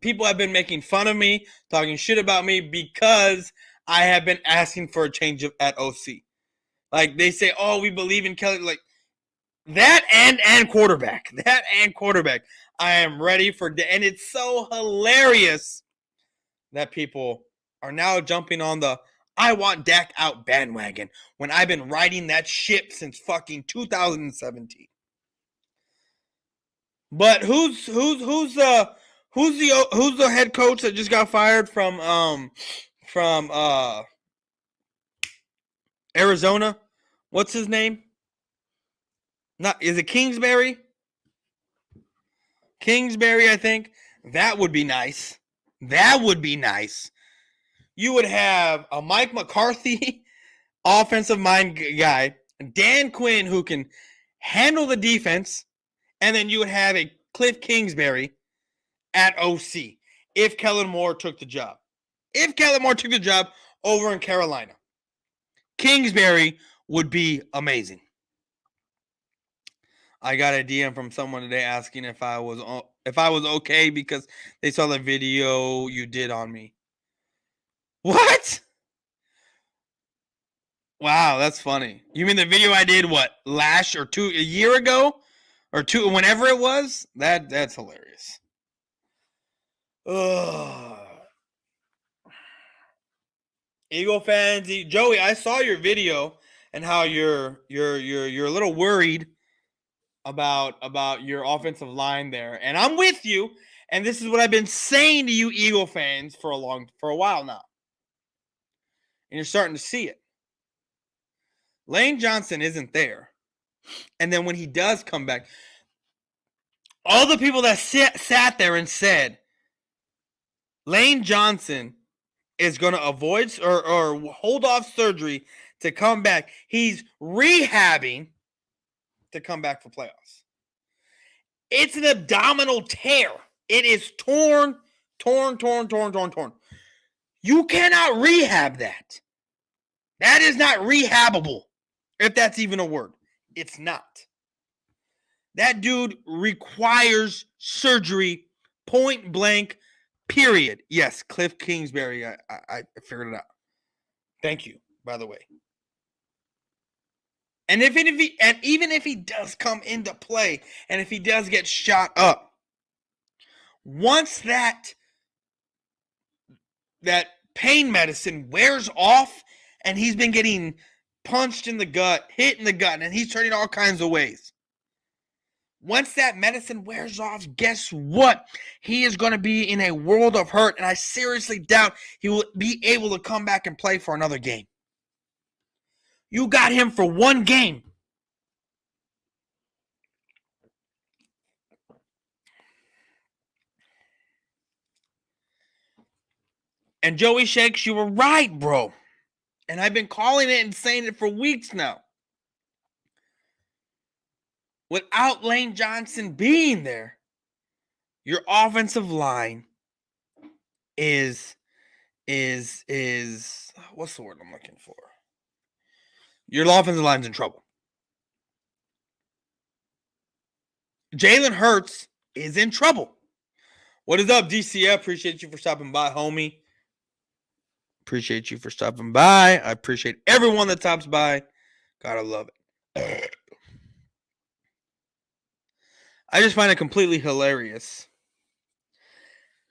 people have been making fun of me, talking shit about me because I have been asking for a change at OC. Like they say, oh, we believe in Kelly. Like that and quarterback. That and quarterback. I am ready for and it's so hilarious that people are now jumping on the I want Dak out bandwagon when I've been riding that ship since fucking 2017. But who's the head coach that just got fired from Arizona? What's his name? Is it Kingsbury? Kingsbury, I think. That would be nice. That would be nice. You would have a Mike McCarthy offensive mind guy, Dan Quinn who can handle the defense, and then you would have a Cliff Kingsbury at OC if Kellen Moore took the job. If Kellen Moore took the job over in Carolina, Kingsbury would be amazing. I got a DM from someone today asking if I was okay because they saw the video you did on me. What? Wow, that's funny. You mean the video I did a year ago or two, whenever it was? That's hilarious. Ugh. Eagle fans, Joey, I saw your video and how you're a little worried about your offensive line there, and I'm with you. And this is what I've been saying to you, Eagle fans, for a while now, and you're starting to see it. Lane Johnson isn't there, and then when he does come back, all the people that sat there and said Lane Johnson is going to avoid or hold off surgery to come back. He's rehabbing to come back for playoffs. It's an abdominal tear. It is torn. You cannot rehab that. That is not rehabbable, if that's even a word. It's not. That dude requires surgery, point blank, period. Yes, Cliff Kingsbury. I figured it out. Thank you, by the way. And even if he does come into play, and if he does get shot up, once that pain medicine wears off, and he's been getting punched in the gut, hit in the gut, and he's turning all kinds of ways. Once that medicine wears off, guess what? He is going to be in a world of hurt, and I seriously doubt he will be able to come back and play for another game. You got him for one game. And Joey Shakes, you were right, bro. And I've been calling it and saying it for weeks now. Without Lane Johnson being there, Your offensive line is what's the word I'm looking for? Your offensive line's in trouble. Jalen Hurts is in trouble. What is up, DCF? Appreciate you for stopping by, homie. Appreciate you for stopping by. I appreciate everyone that stops by. Gotta love it. I just find it completely hilarious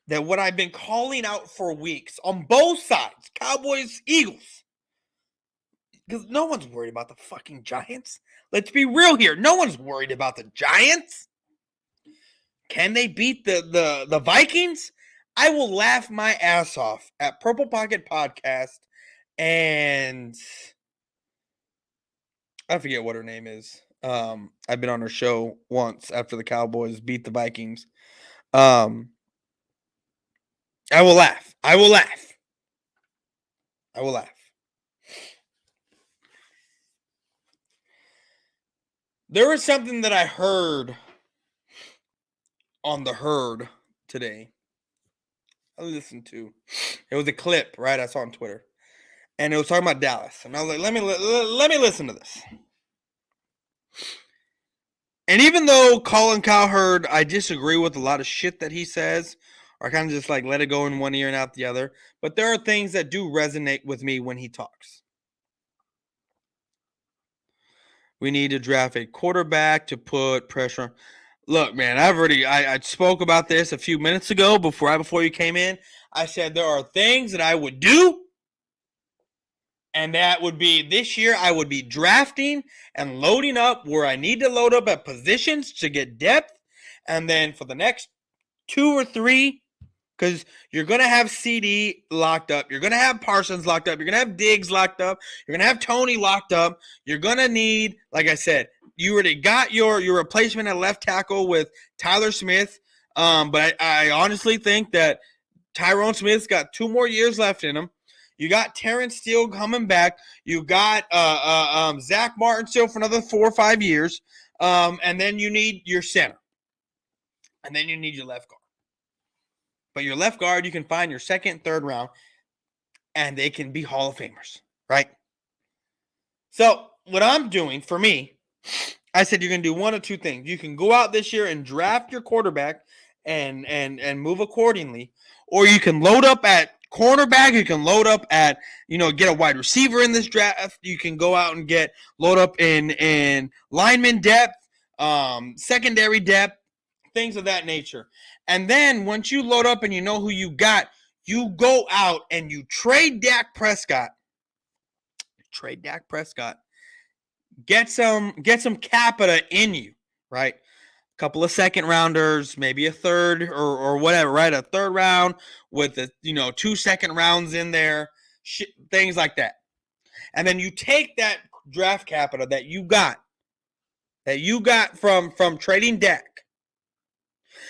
that what I've been calling out for weeks on both sides, Cowboys, Eagles, because no one's worried about the fucking Giants. Let's be real here. No one's worried about the Giants. Can they beat the Vikings? I will laugh my ass off at Purple Pocket Podcast and I forget what her name is. I've been on her show once after the Cowboys beat the Vikings. I will laugh. I will laugh. I will laugh. There was something that I heard on the herd today. I listened to. It was a clip, right? I saw on Twitter. And it was talking about Dallas. And I was like, let me listen to this. And even though Colin Cowherd, I disagree with a lot of shit that he says, or I kind of just like let it go in one ear and out the other. But there are things that do resonate with me when he talks. We need to draft a quarterback to put pressure on. Look, man, I spoke about this a few minutes ago before you came in. I said there are things that I would do. And that would be this year, I would be drafting and loading up where I need to load up at positions to get depth. And then for the next 2 or 3, because you're going to have CD locked up. You're going to have Parsons locked up. You're going to have Diggs locked up. You're going to have Tony locked up. You're going to need, like I said, you already got your replacement at left tackle with Tyler Smith. But I honestly think that Tyrone Smith's got 2 more years left in him. You got Terrence Steele coming back. You got Zach Martin still for another 4 or 5 years. And then you need your center. And then you need your left guard. But your left guard, you can find your second, third round, and they can be Hall of Famers, right? So what I'm doing for me, I said you're going to do one of 2 things. You can go out this year and draft your quarterback and move accordingly, or you can load up at cornerback. You can load up at, get a wide receiver in this draft. You can go out and load up in lineman depth, secondary depth, things of that nature. And then once you load up and you know who you got, you go out and you trade Dak Prescott. Get some capita in you, right? A couple of second rounders, maybe a third or whatever, right? A third round with 2 second rounds in there, things like that. And then you take that draft capita that you got from trading Dak.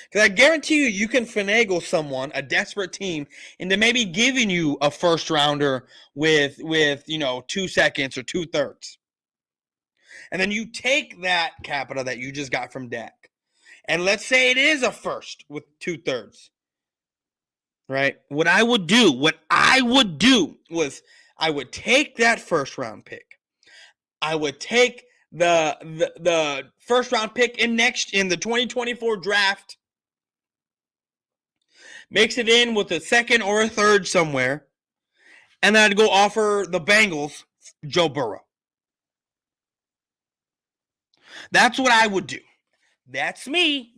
Because I guarantee you can finagle someone, a desperate team, into maybe giving you a first rounder with 2 seconds or 2/3. And then you take that capita that you just got from Dak. And let's say it is a first with 2/3. Right? What I would do was I would take that first round pick. I would take the first round pick in the 2024 draft. Mix it in with a second or a third somewhere. And then I'd go offer the Bengals Joe Burrow. That's what I would do. That's me.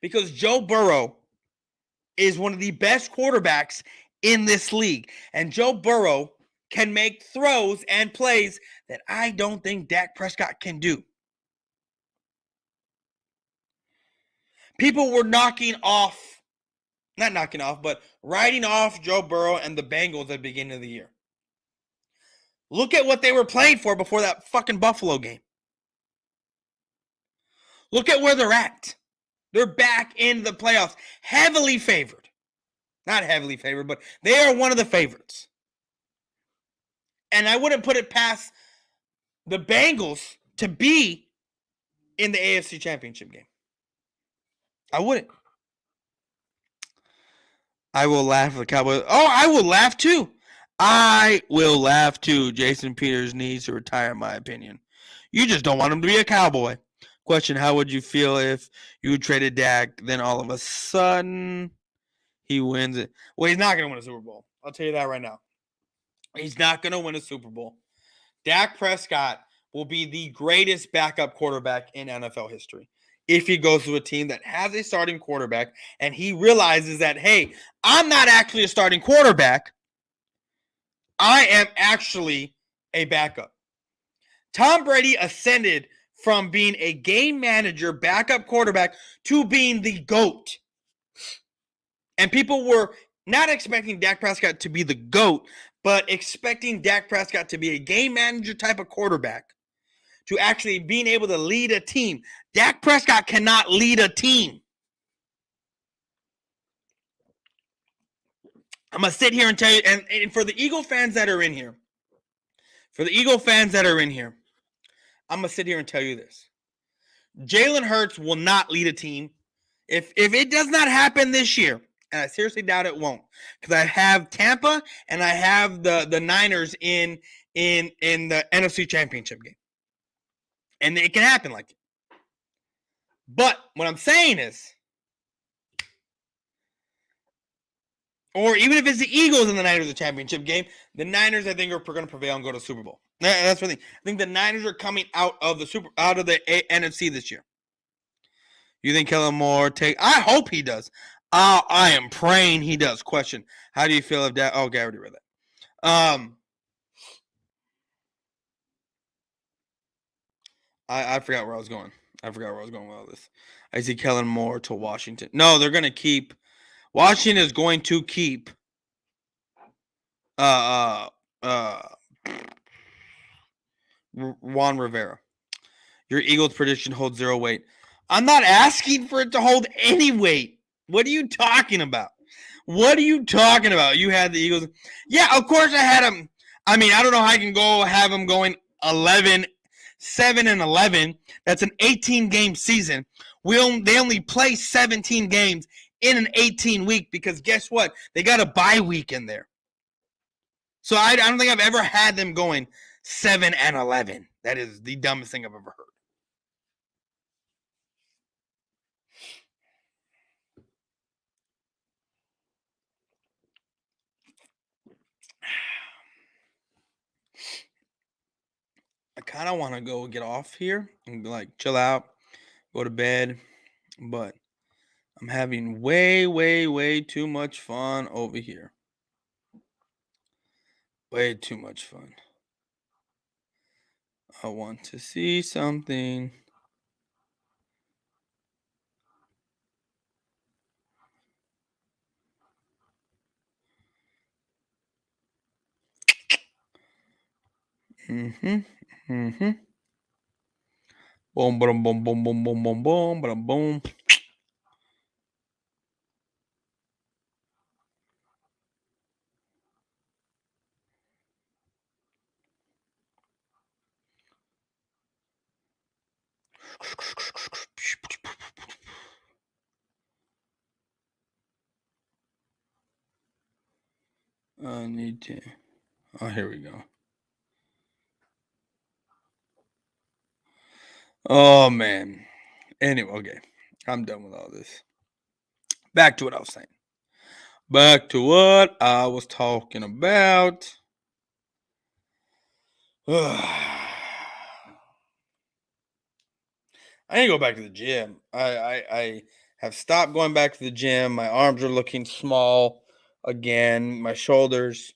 Because Joe Burrow is one of the best quarterbacks in this league. And Joe Burrow can make throws and plays that I don't think Dak Prescott can do. People were writing off Joe Burrow and the Bengals at the beginning of the year. Look at what they were playing for before that fucking Buffalo game. Look at where they're at. They're back in the playoffs. Heavily favored. Not heavily favored, but they are one of the favorites. And I wouldn't put it past the Bengals to be in the AFC Championship game. I wouldn't. I will laugh at the Cowboys. Oh, I will laugh too. I will laugh too. Jason Peters needs to retire, in my opinion. You just don't want him to be a Cowboy. Question, how would you feel if you traded Dak, then all of a sudden he wins it? Well, he's not going to win a Super Bowl. I'll tell you that right now. He's not going to win a Super Bowl. Dak Prescott will be the greatest backup quarterback in NFL history if he goes to a team that has a starting quarterback and he realizes that, hey, I'm not actually a starting quarterback. I am actually a backup. Tom Brady ascended from being a game manager, backup quarterback, to being the GOAT. And people were not expecting Dak Prescott to be the GOAT, but expecting Dak Prescott to be a game manager type of quarterback, to actually being able to lead a team. Dak Prescott cannot lead a team. I'm going to sit here and tell you, and for the Eagle fans that are in here, I'm going to sit here and tell you this. Jalen Hurts will not lead a team. If it does not happen this year, and I seriously doubt it won't, because I have Tampa and I have the Niners in the NFC Championship game. And it can happen like it. But what I'm saying is, or even if it's the Eagles and the Niners in the championship game, the Niners, I think, are going to prevail and go to the Super Bowl. That's the thing. I think the Niners are coming out of the NFC this year. You think Kellen Moore I hope he does. I am praying he does. Question: how do you feel if that? Oh, okay, I already read that. I forgot where I was going. With all this. I see Kellen Moore to Washington. No, they're going to keep. Washington is going to keep. Juan Rivera. Your Eagles prediction holds 0 weight. I'm not asking for it to hold any weight. What are you talking about? You had the Eagles. Yeah, of course I had them. I mean, I don't know how I can have them going 7-11. That's an 18-game season. They only play 17 games in an 18-week because guess what? They got a bye week in there. So I don't think I've ever had them going 7-11. That is the dumbest thing I've ever heard. I kind of want to go get off here and like chill out, go to bed, but I'm having way, way, way too much fun over here. Way too much fun. I want to see something. Boom, boom, boom, boom, boom, boom, boom, boom, boom, boom. I need to. Oh, here we go. Oh, man. Anyway, okay. I'm done with all this. Back to what I was saying. Back to what I was talking about. I need to go back to the gym. I have stopped going back to the gym. My arms are looking small again. My shoulders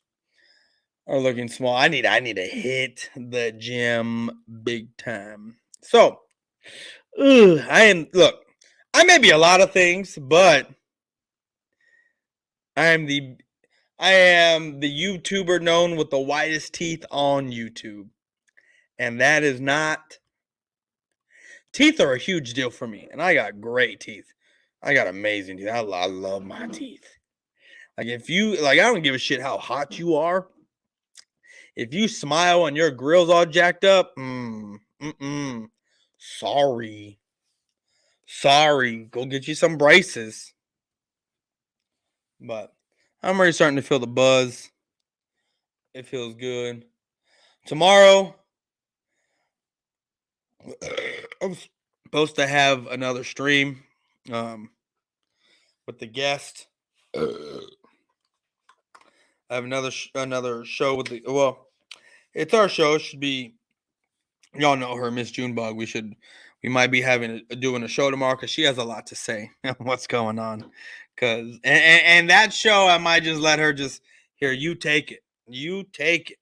are looking small. I need to hit the gym big time. So, I may be a lot of things, but I am the YouTuber known with the widest teeth on YouTube. And that is not. Teeth are a huge deal for me. And I got great teeth. I got amazing teeth. I love my teeth. Like I don't give a shit how hot you are. If you smile and your grill's all jacked up, sorry. Go get you some braces. But I'm already starting to feel the buzz. It feels good. Tomorrow, I'm supposed to have another stream with the guest. I have another show with the it's our show. It should be, y'all know her, Miss Junebug. We might be doing a show tomorrow because she has a lot to say. What's going on? And that show, I might just let her just here. You take it. You take it.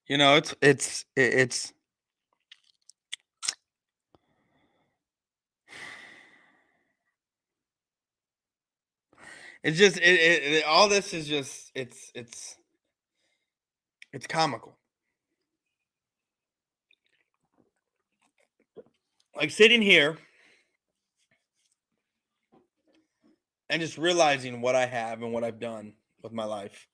You know, it's just all this is just it's comical. Like sitting here and just realizing what I have and what I've done with my life.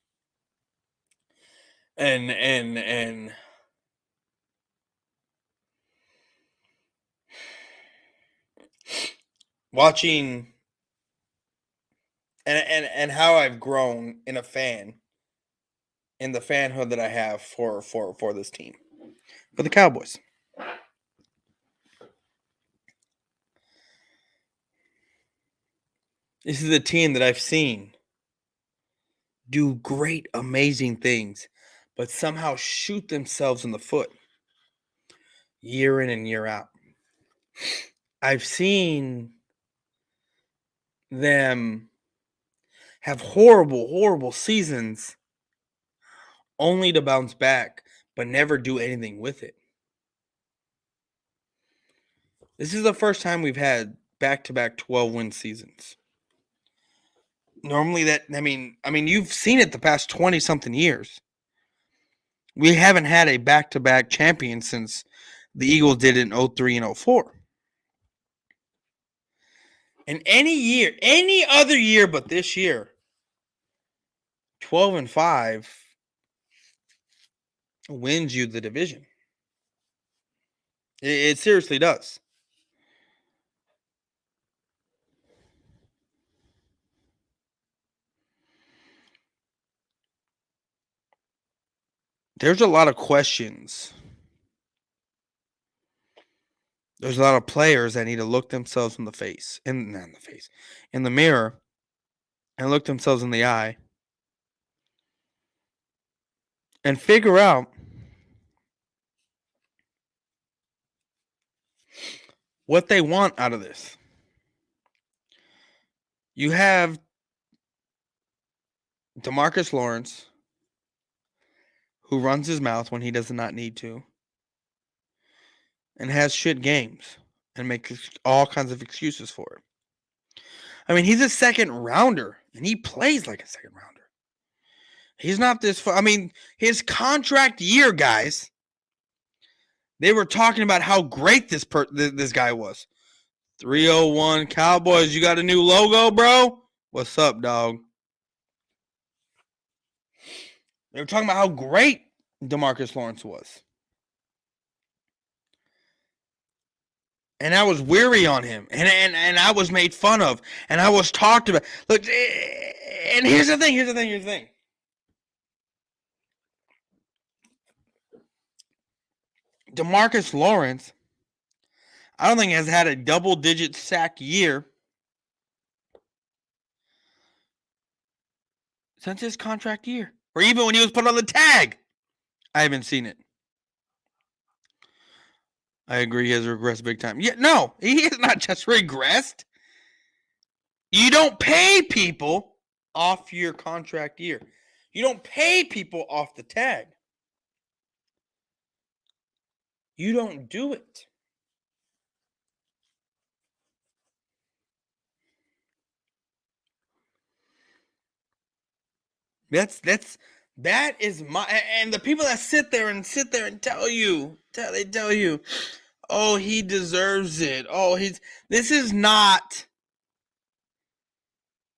And watching and how I've grown in the fanhood that I have for this team, for the Cowboys. This is a team that I've seen do great, amazing things, but somehow shoot themselves in the foot year in and year out. I've seen them have horrible, horrible seasons only to bounce back, but never do anything with it. This is the first time we've had back-to-back 12-win seasons. Normally you've seen it the past 20-something years. We haven't had a back-to-back champion since the Eagles did it in 03 and 04. And any other year but this year, 12-5 wins you the division. It seriously does. There's a lot of questions. There's a lot of players that need to look themselves in the mirror, and look themselves in the eye and figure out what they want out of this. You have DeMarcus Lawrence, who runs his mouth when he does not need to, and has shit games and makes all kinds of excuses for it. I mean, he's a second rounder, and he plays like a second rounder. He's not this far. I mean, his contract year, guys, they were talking about how great this guy was. 301 Cowboys, you got a new logo, bro? What's up, dog? They were talking about how great DeMarcus Lawrence was. And I was weary on him. And I was made fun of. And I was talked about. Look, and here's the thing. DeMarcus Lawrence, I don't think has had a double-digit sack year since his contract year. Or even when he was put on the tag. I haven't seen it. I agree he has regressed big time. Yeah, no, he has not just regressed. You don't pay people off your contract year. You don't pay people off the tag. You don't do it. That is my, and the people that sit there and tell you, oh, he deserves it. Oh, this is not,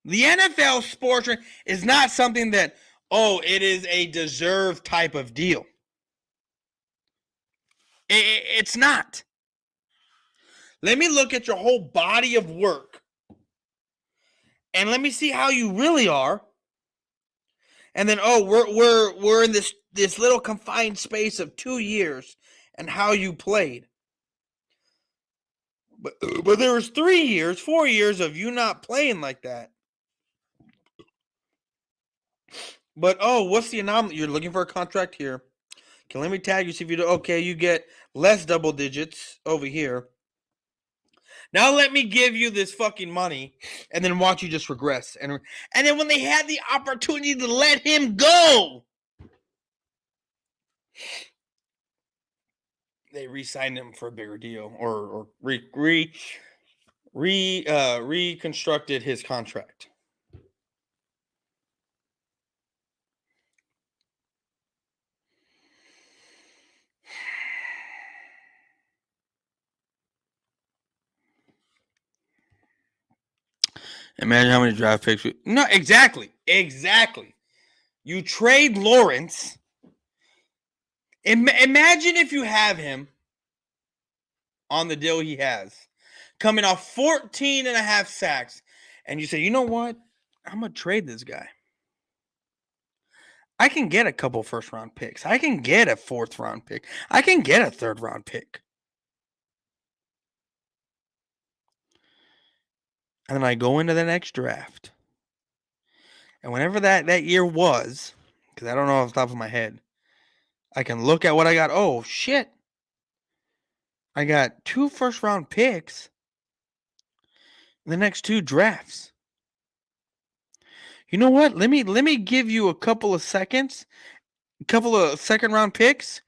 the NFL sports is not something that, oh, it is a deserved type of deal. It's not. Let me look at your whole body of work. And let me see how you really are. And then, we're in this little confined space of 2 years and how you played. But there was 3 years, 4 years of you not playing like that. But what's the anomaly? You're looking for a contract here. Okay, let me tag you, see if you do. Okay, you get less double digits over here. Now let me give you this fucking money, and then watch you just regress. And then when they had the opportunity to let him go, they re-signed him for a bigger deal, or reconstructed his contract. Imagine how many draft picks. No, exactly. You trade Lawrence. Imagine if you have him on the deal he has, coming off 14 and a half sacks, and you say, you know what? I'm going to trade this guy. I can get a couple first-round picks. I can get a fourth-round pick. I can get a third-round pick. And then I go into the next draft. And whenever that year was, because I don't know off the top of my head, I can look at what I got. Oh, shit. I got 2 first-round picks in the next 2 drafts. You know what? Let me give you a couple of seconds, a couple of second-round picks,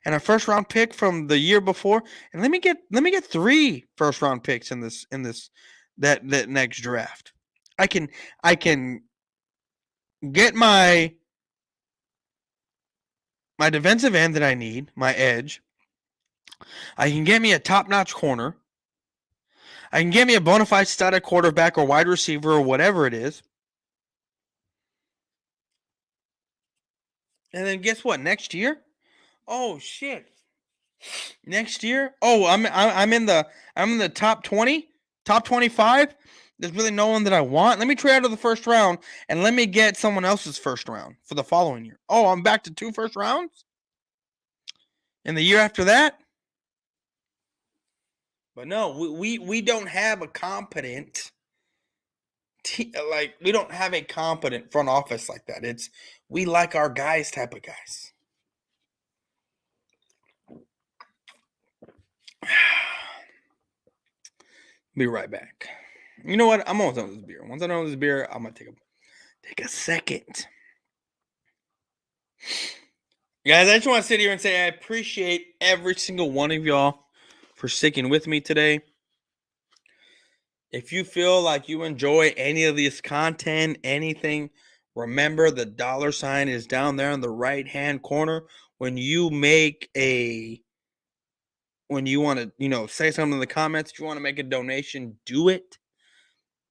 and a first-round pick from the year before, and let me get 3 first-round picks in that next draft. I can get my defensive end that I need, my edge. I can get me a top-notch corner. I can get me a bona fide stud at quarterback or wide receiver or whatever it is. And then guess what? Next year? Oh shit. Next year? Oh, I'm in the top 20, top 25. There's really no one that I want. Let me trade out of the first round and let me get someone else's first round for the following year. Oh, I'm back to 2 first rounds? And the year after that? But no, we don't have a competent we don't have a competent front office like that. It's we like our guys type of guys. Be right back. You know what? I'm almost done with this beer. Once I'm done with this beer, I'm gonna take a second. Guys, I just want to sit here and say I appreciate every single one of y'all for sticking with me today. If you feel like you enjoy any of this content, anything, remember the $ is down there in the right-hand corner. When you want to, say something in the comments, if you want to make a donation, do it.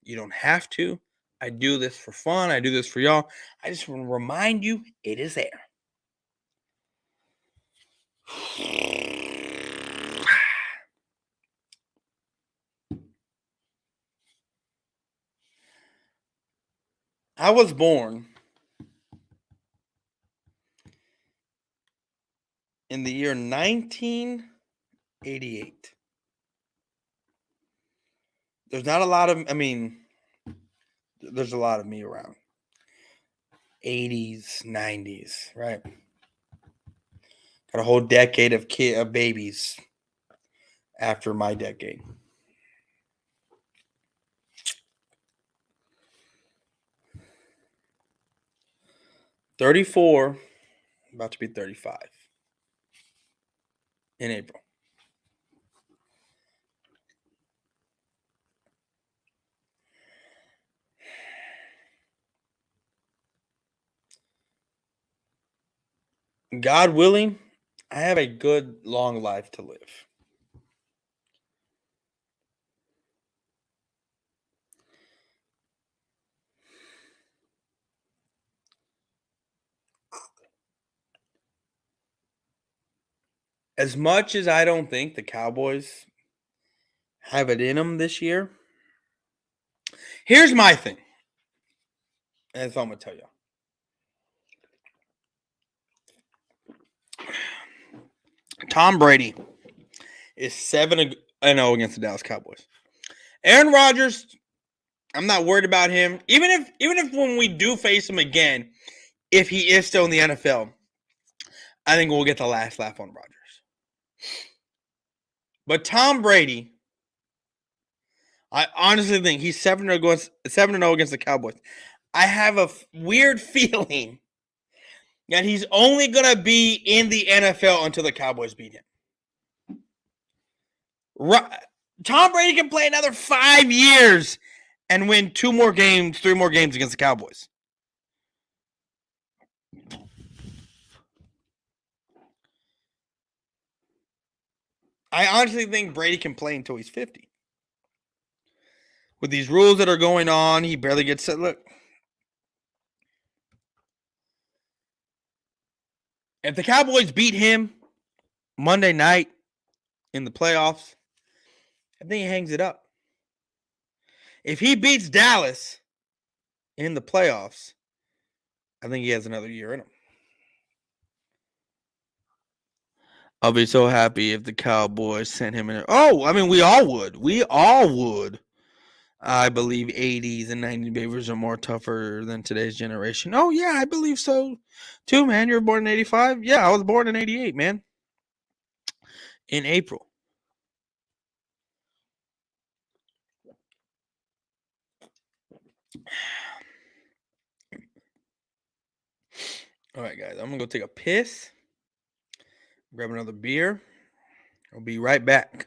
You don't have to. I do this for fun. I do this for y'all. I just want to remind you, it is there. I was born in the year 1988. There's not a lot of, there's a lot of me around. 80s, 90s, right? Got a whole decade of babies after my decade. $34, about to be 35 in April. God willing, I have a good long life to live. as much as I don't think the Cowboys have it in them this year, here's my thing. And that's what I'm going to tell you. Tom Brady is 7-0 against the Dallas Cowboys. Aaron Rodgers, I'm not worried about him. Even if when we do face him again, if he is still in the NFL, I think we'll get the last laugh on Rodgers. But Tom Brady, I honestly think he's 7-0 against the Cowboys. I have a weird feeling that he's only going to be in the NFL until the Cowboys beat him. Tom Brady can play another 5 years and win 3 more games against the Cowboys. I honestly think Brady can play until he's 50. With these rules that are going on, he barely gets set. Look, if the Cowboys beat him Monday night in the playoffs, I think he hangs it up. If he beats Dallas in the playoffs, I think he has another year in him. I'll be so happy if the Cowboys sent him in. Oh, I mean, we all would. We all would. I believe 80s and 90s babies are more tougher than today's generation. Oh, yeah, I believe so too, man. You were born in 85? Yeah, I was born in 88, man. In April. All right, guys, I'm going to go take a piss, grab another beer. I'll be right back.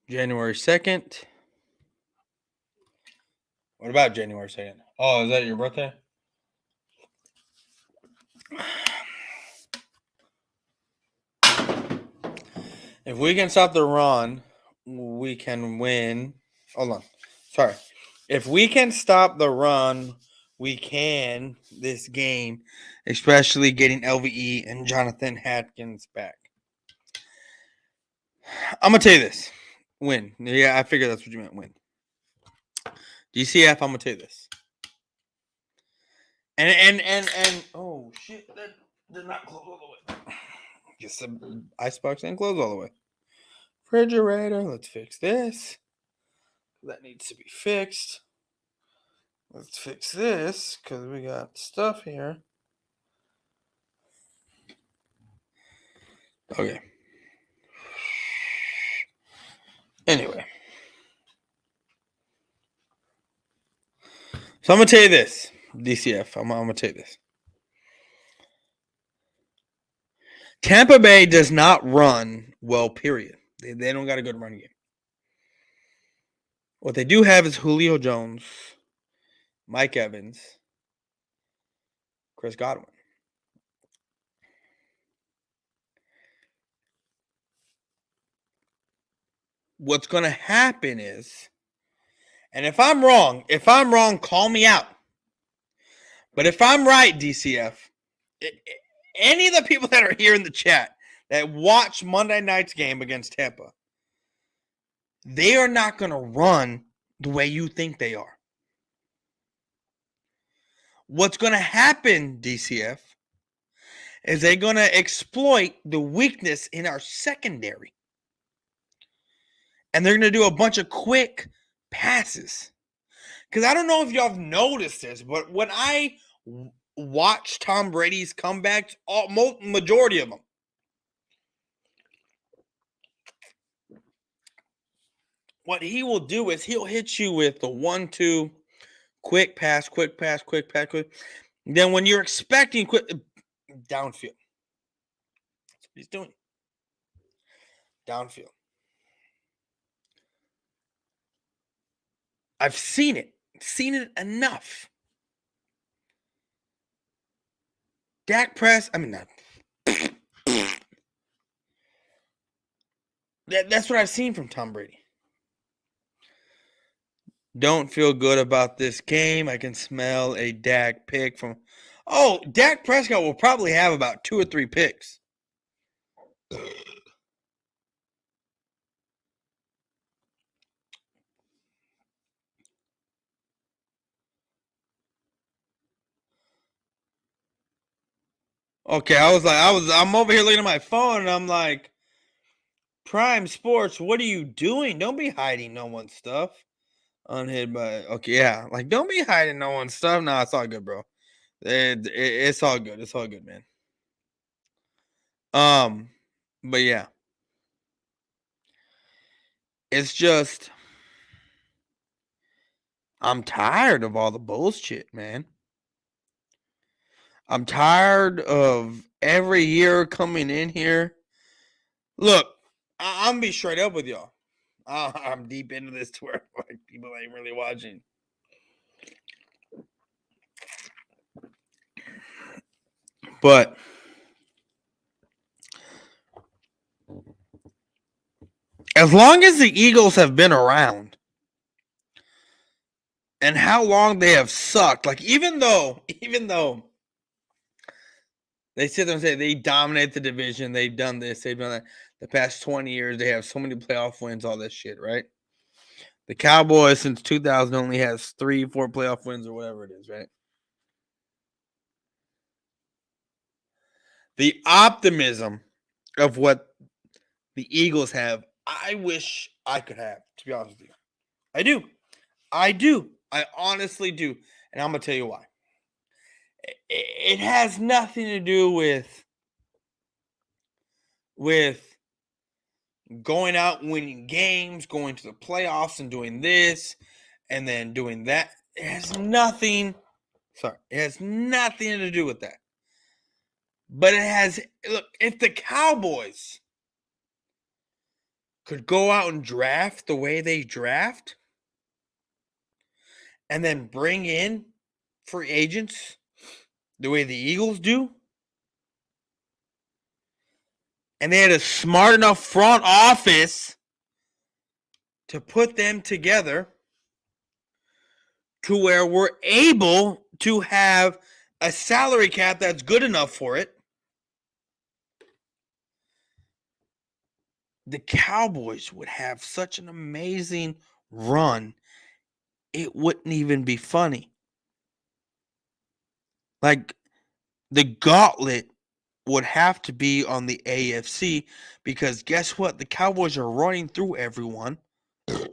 January 2nd. What about January 2nd? Oh, is that your birthday? If we can stop the run, we can win. Hold on. Sorry. If we can stop the run, we can this game, especially getting LVE and Jonathan Hatkins back. I'm going to tell you this. Win. Yeah, I figured that's what you meant. Win. DCF, I'm going to tell you this. And oh, shit. That did not close all the way. Get some icebox and close all the way. Refrigerator. Let's fix this. That needs to be fixed. Let's fix this because we got stuff here. Okay. Anyway. So I'm going to tell you this. DCF. I'm going to take this. Tampa Bay does not run well, period. They don't got a good run game. What they do have is Julio Jones, Mike Evans, Chris Godwin. What's going to happen is, and if I'm wrong, call me out. But if I'm right, DCF, any of the people that are here in the chat that watch Monday night's game against Tampa, they are not going to run the way you think they are. What's going to happen, DCF, is they're going to exploit the weakness in our secondary. And they're going to do a bunch of quick passes. Because I don't know if y'all have noticed this, but when I watch Tom Brady's comebacks, majority of them, what he will do is he'll hit you with the 1-2, quick pass. Then when you're expecting quick downfield, that's what he's doing. Downfield. I've seen it enough. Dak Press, that's what I've seen from Tom Brady. Don't feel good about this game. I can smell a Dak pick from... Oh, Dak Prescott will probably have about 2 or 3 picks. Okay, I'm over here looking at my phone and I'm like, Prime Sports, what are you doing? Don't be hiding no one's stuff. Unhid by, okay, yeah. Like, don't be hiding no one's stuff. Nah, it's all good, bro. It's all good. It's all good, man. But yeah. It's just, I'm tired of all the bullshit, man. I'm tired of every year coming in here. Look, I'm gonna be straight up with y'all. I'm deep into this to where like, people ain't really watching. But as long as the Eagles have been around and how long they have sucked, like even though they sit there and say they dominate the division, they've done this, they've done that. The past 20 years, they have so many playoff wins, all this shit, right? The Cowboys since 2000 only has 3-4 playoff wins or whatever it is, right? The optimism of what the Eagles have, I wish I could have, to be honest with you. I do. I honestly do. And I'm going to tell you why. It has nothing to do with going out and winning games, going to the playoffs and doing this and then doing that. It has nothing to do with that. But it has, look, if the Cowboys could go out and draft the way they draft and then bring in free agents the way the Eagles do, and they had a smart enough front office to put them together to where we're able to have a salary cap that's good enough for it, the Cowboys would have such an amazing run, it wouldn't even be funny. Like, the gauntlet would have to be on the AFC because guess what? The Cowboys are running through everyone. The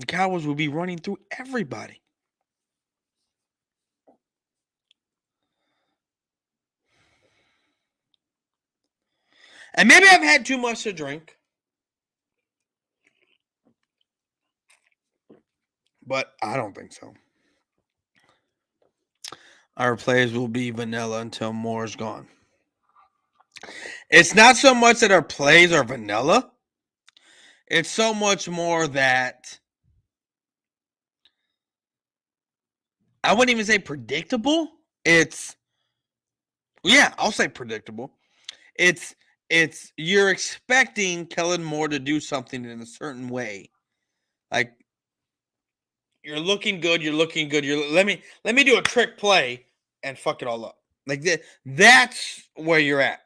Cowboys will be running through everybody. And maybe I've had too much to drink. But I don't think so. Our plays will be vanilla until Moore's gone. It's not so much that our plays are vanilla. It's so much more that I wouldn't even say predictable. I'll say predictable. It's you're expecting Kellen Moore to do something in a certain way. Like, you're looking good. Let me do a trick play and fuck it all up. Like that's where you're at.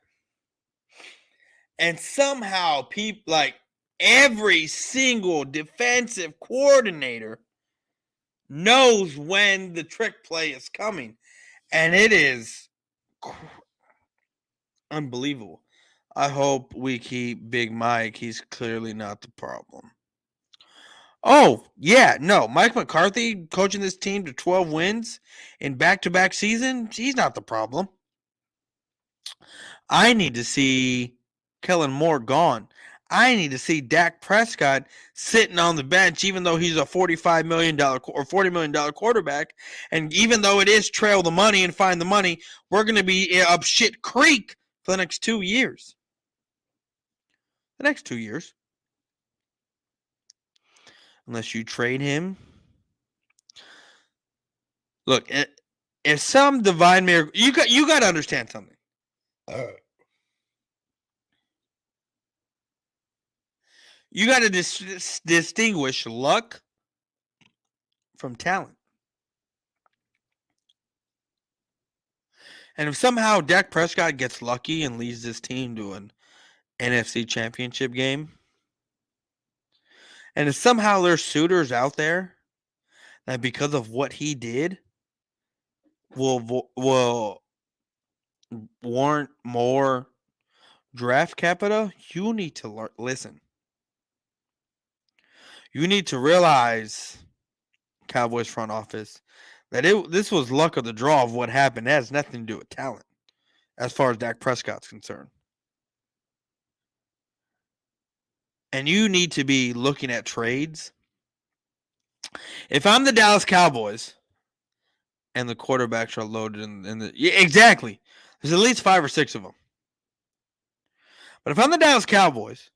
And somehow people, like, every single defensive coordinator knows when the trick play is coming, and it is unbelievable. I hope we keep Big Mike. He's clearly not the problem. Oh, yeah, no. Mike McCarthy coaching this team to 12 wins in back-to-back seasons, he's not the problem. I need to see Kellen Moore gone. I need to see Dak Prescott sitting on the bench, even though he's a $45 million or $40 million quarterback. And even though it is trail the money and find the money, we're going to be up shit creek for the next 2 years. The next 2 years. Unless you trade him. Look, if some divine miracle, you got to understand something. You got to distinguish luck from talent. And if somehow Dak Prescott gets lucky and leads this team to an NFC championship game, and if somehow there's suitors out there that because of what he did will warrant more draft capital, you need to listen. You need to realize, Cowboys front office, that this was luck of the draw of what happened. It has nothing to do with talent as far as Dak Prescott's concerned. And you need to be looking at trades. If I'm the Dallas Cowboys and the quarterbacks are loaded exactly. There's at least 5 or 6 of them. But if I'm the Dallas Cowboys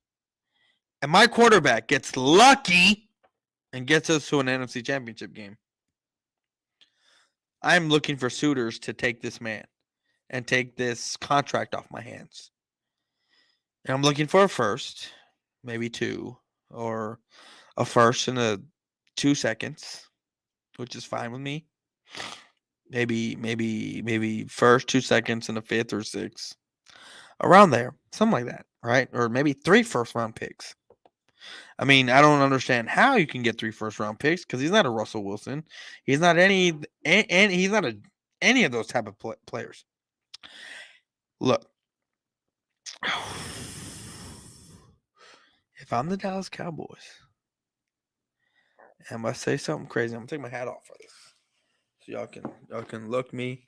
and my quarterback gets lucky and gets us to an NFC championship game, I'm looking for suitors to take this man and take this contract off my hands. And I'm looking for a first, maybe 2, or a first and a 2 seconds, which is fine with me. Maybe first, 2 seconds, and a 5th or 6th. Around there. Something like that, right? Or maybe 3 first-round picks. I mean, I don't understand how you can get 3 first-round picks because he's not a Russell Wilson. He's not any of those type of players. Look, if I'm the Dallas Cowboys, and I say something crazy, I'm gonna take my hat off for this, so y'all can look me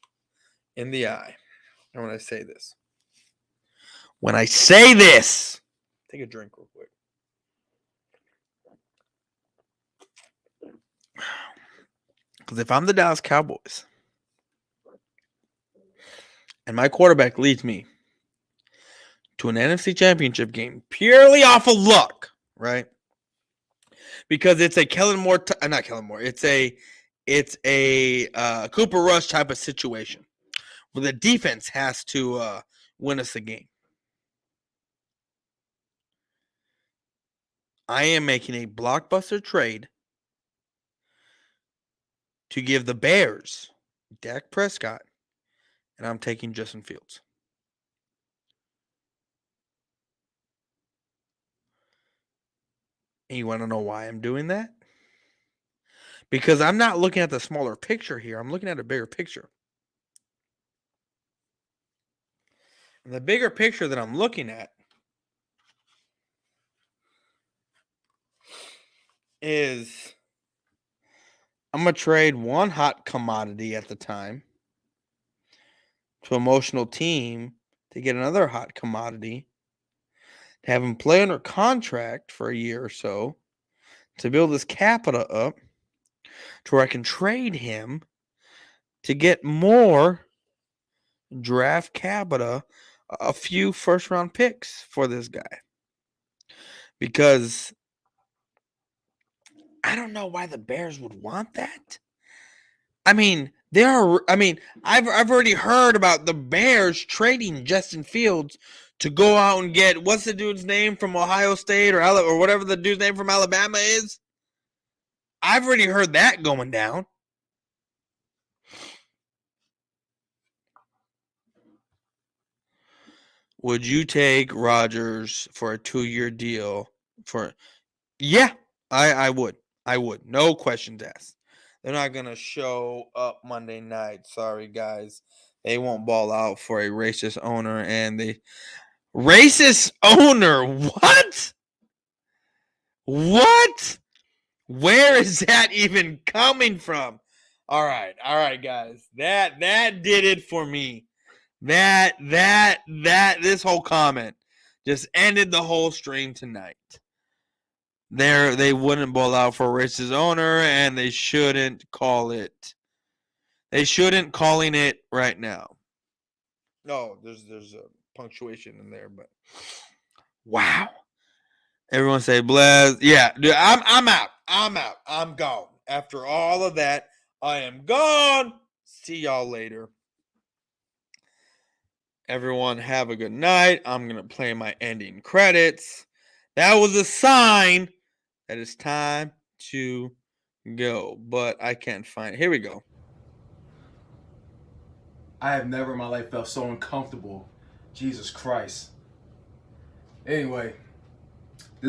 in the eye. And when I say this, take a drink real quick. Because if I'm the Dallas Cowboys and my quarterback leads me to an NFC championship game purely off of luck, right? Because it's a not Kellen Moore. It's a Cooper Rush type of situation where the defense has to win us the game. I am making a blockbuster trade to give the Bears Dak Prescott, and I'm taking Justin Fields. And you want to know why I'm doing that? Because I'm not looking at the smaller picture here. I'm looking at a bigger picture. And the bigger picture that I'm looking at is I'm going to trade one hot commodity at the time to an emotional team to get another hot commodity, to have him play under contract for a year or so, to build his capital up to where I can trade him to get more draft capital, a few first round picks for this guy. Because I don't know why the Bears would want that. I mean, I've already heard about the Bears trading Justin Fields to go out and get, what's the dude's name from Ohio State or whatever the dude's name from Alabama is. I've already heard that going down. Would you take Rodgers for a 2-year deal? Yeah, I would. I would. No questions asked. They're not going to show up Monday night. Sorry, guys. They won't ball out for a racist owner. And the racist owner? What? What? Where is that even coming from? All right, guys. That did it for me. This whole comment just ended the whole stream tonight. They wouldn't ball out for a racist owner, and they shouldn't call it. They shouldn't calling it right now. No, there's a punctuation in there, but wow. Everyone say bless. Yeah, dude, I'm out. I'm gone. After all of that, I am gone. See y'all later. Everyone have a good night. I'm going to play my ending credits. That was a sign that it's time to go, but I can't find it. Here we go. I have never in my life felt so uncomfortable. Jesus Christ. Anyway,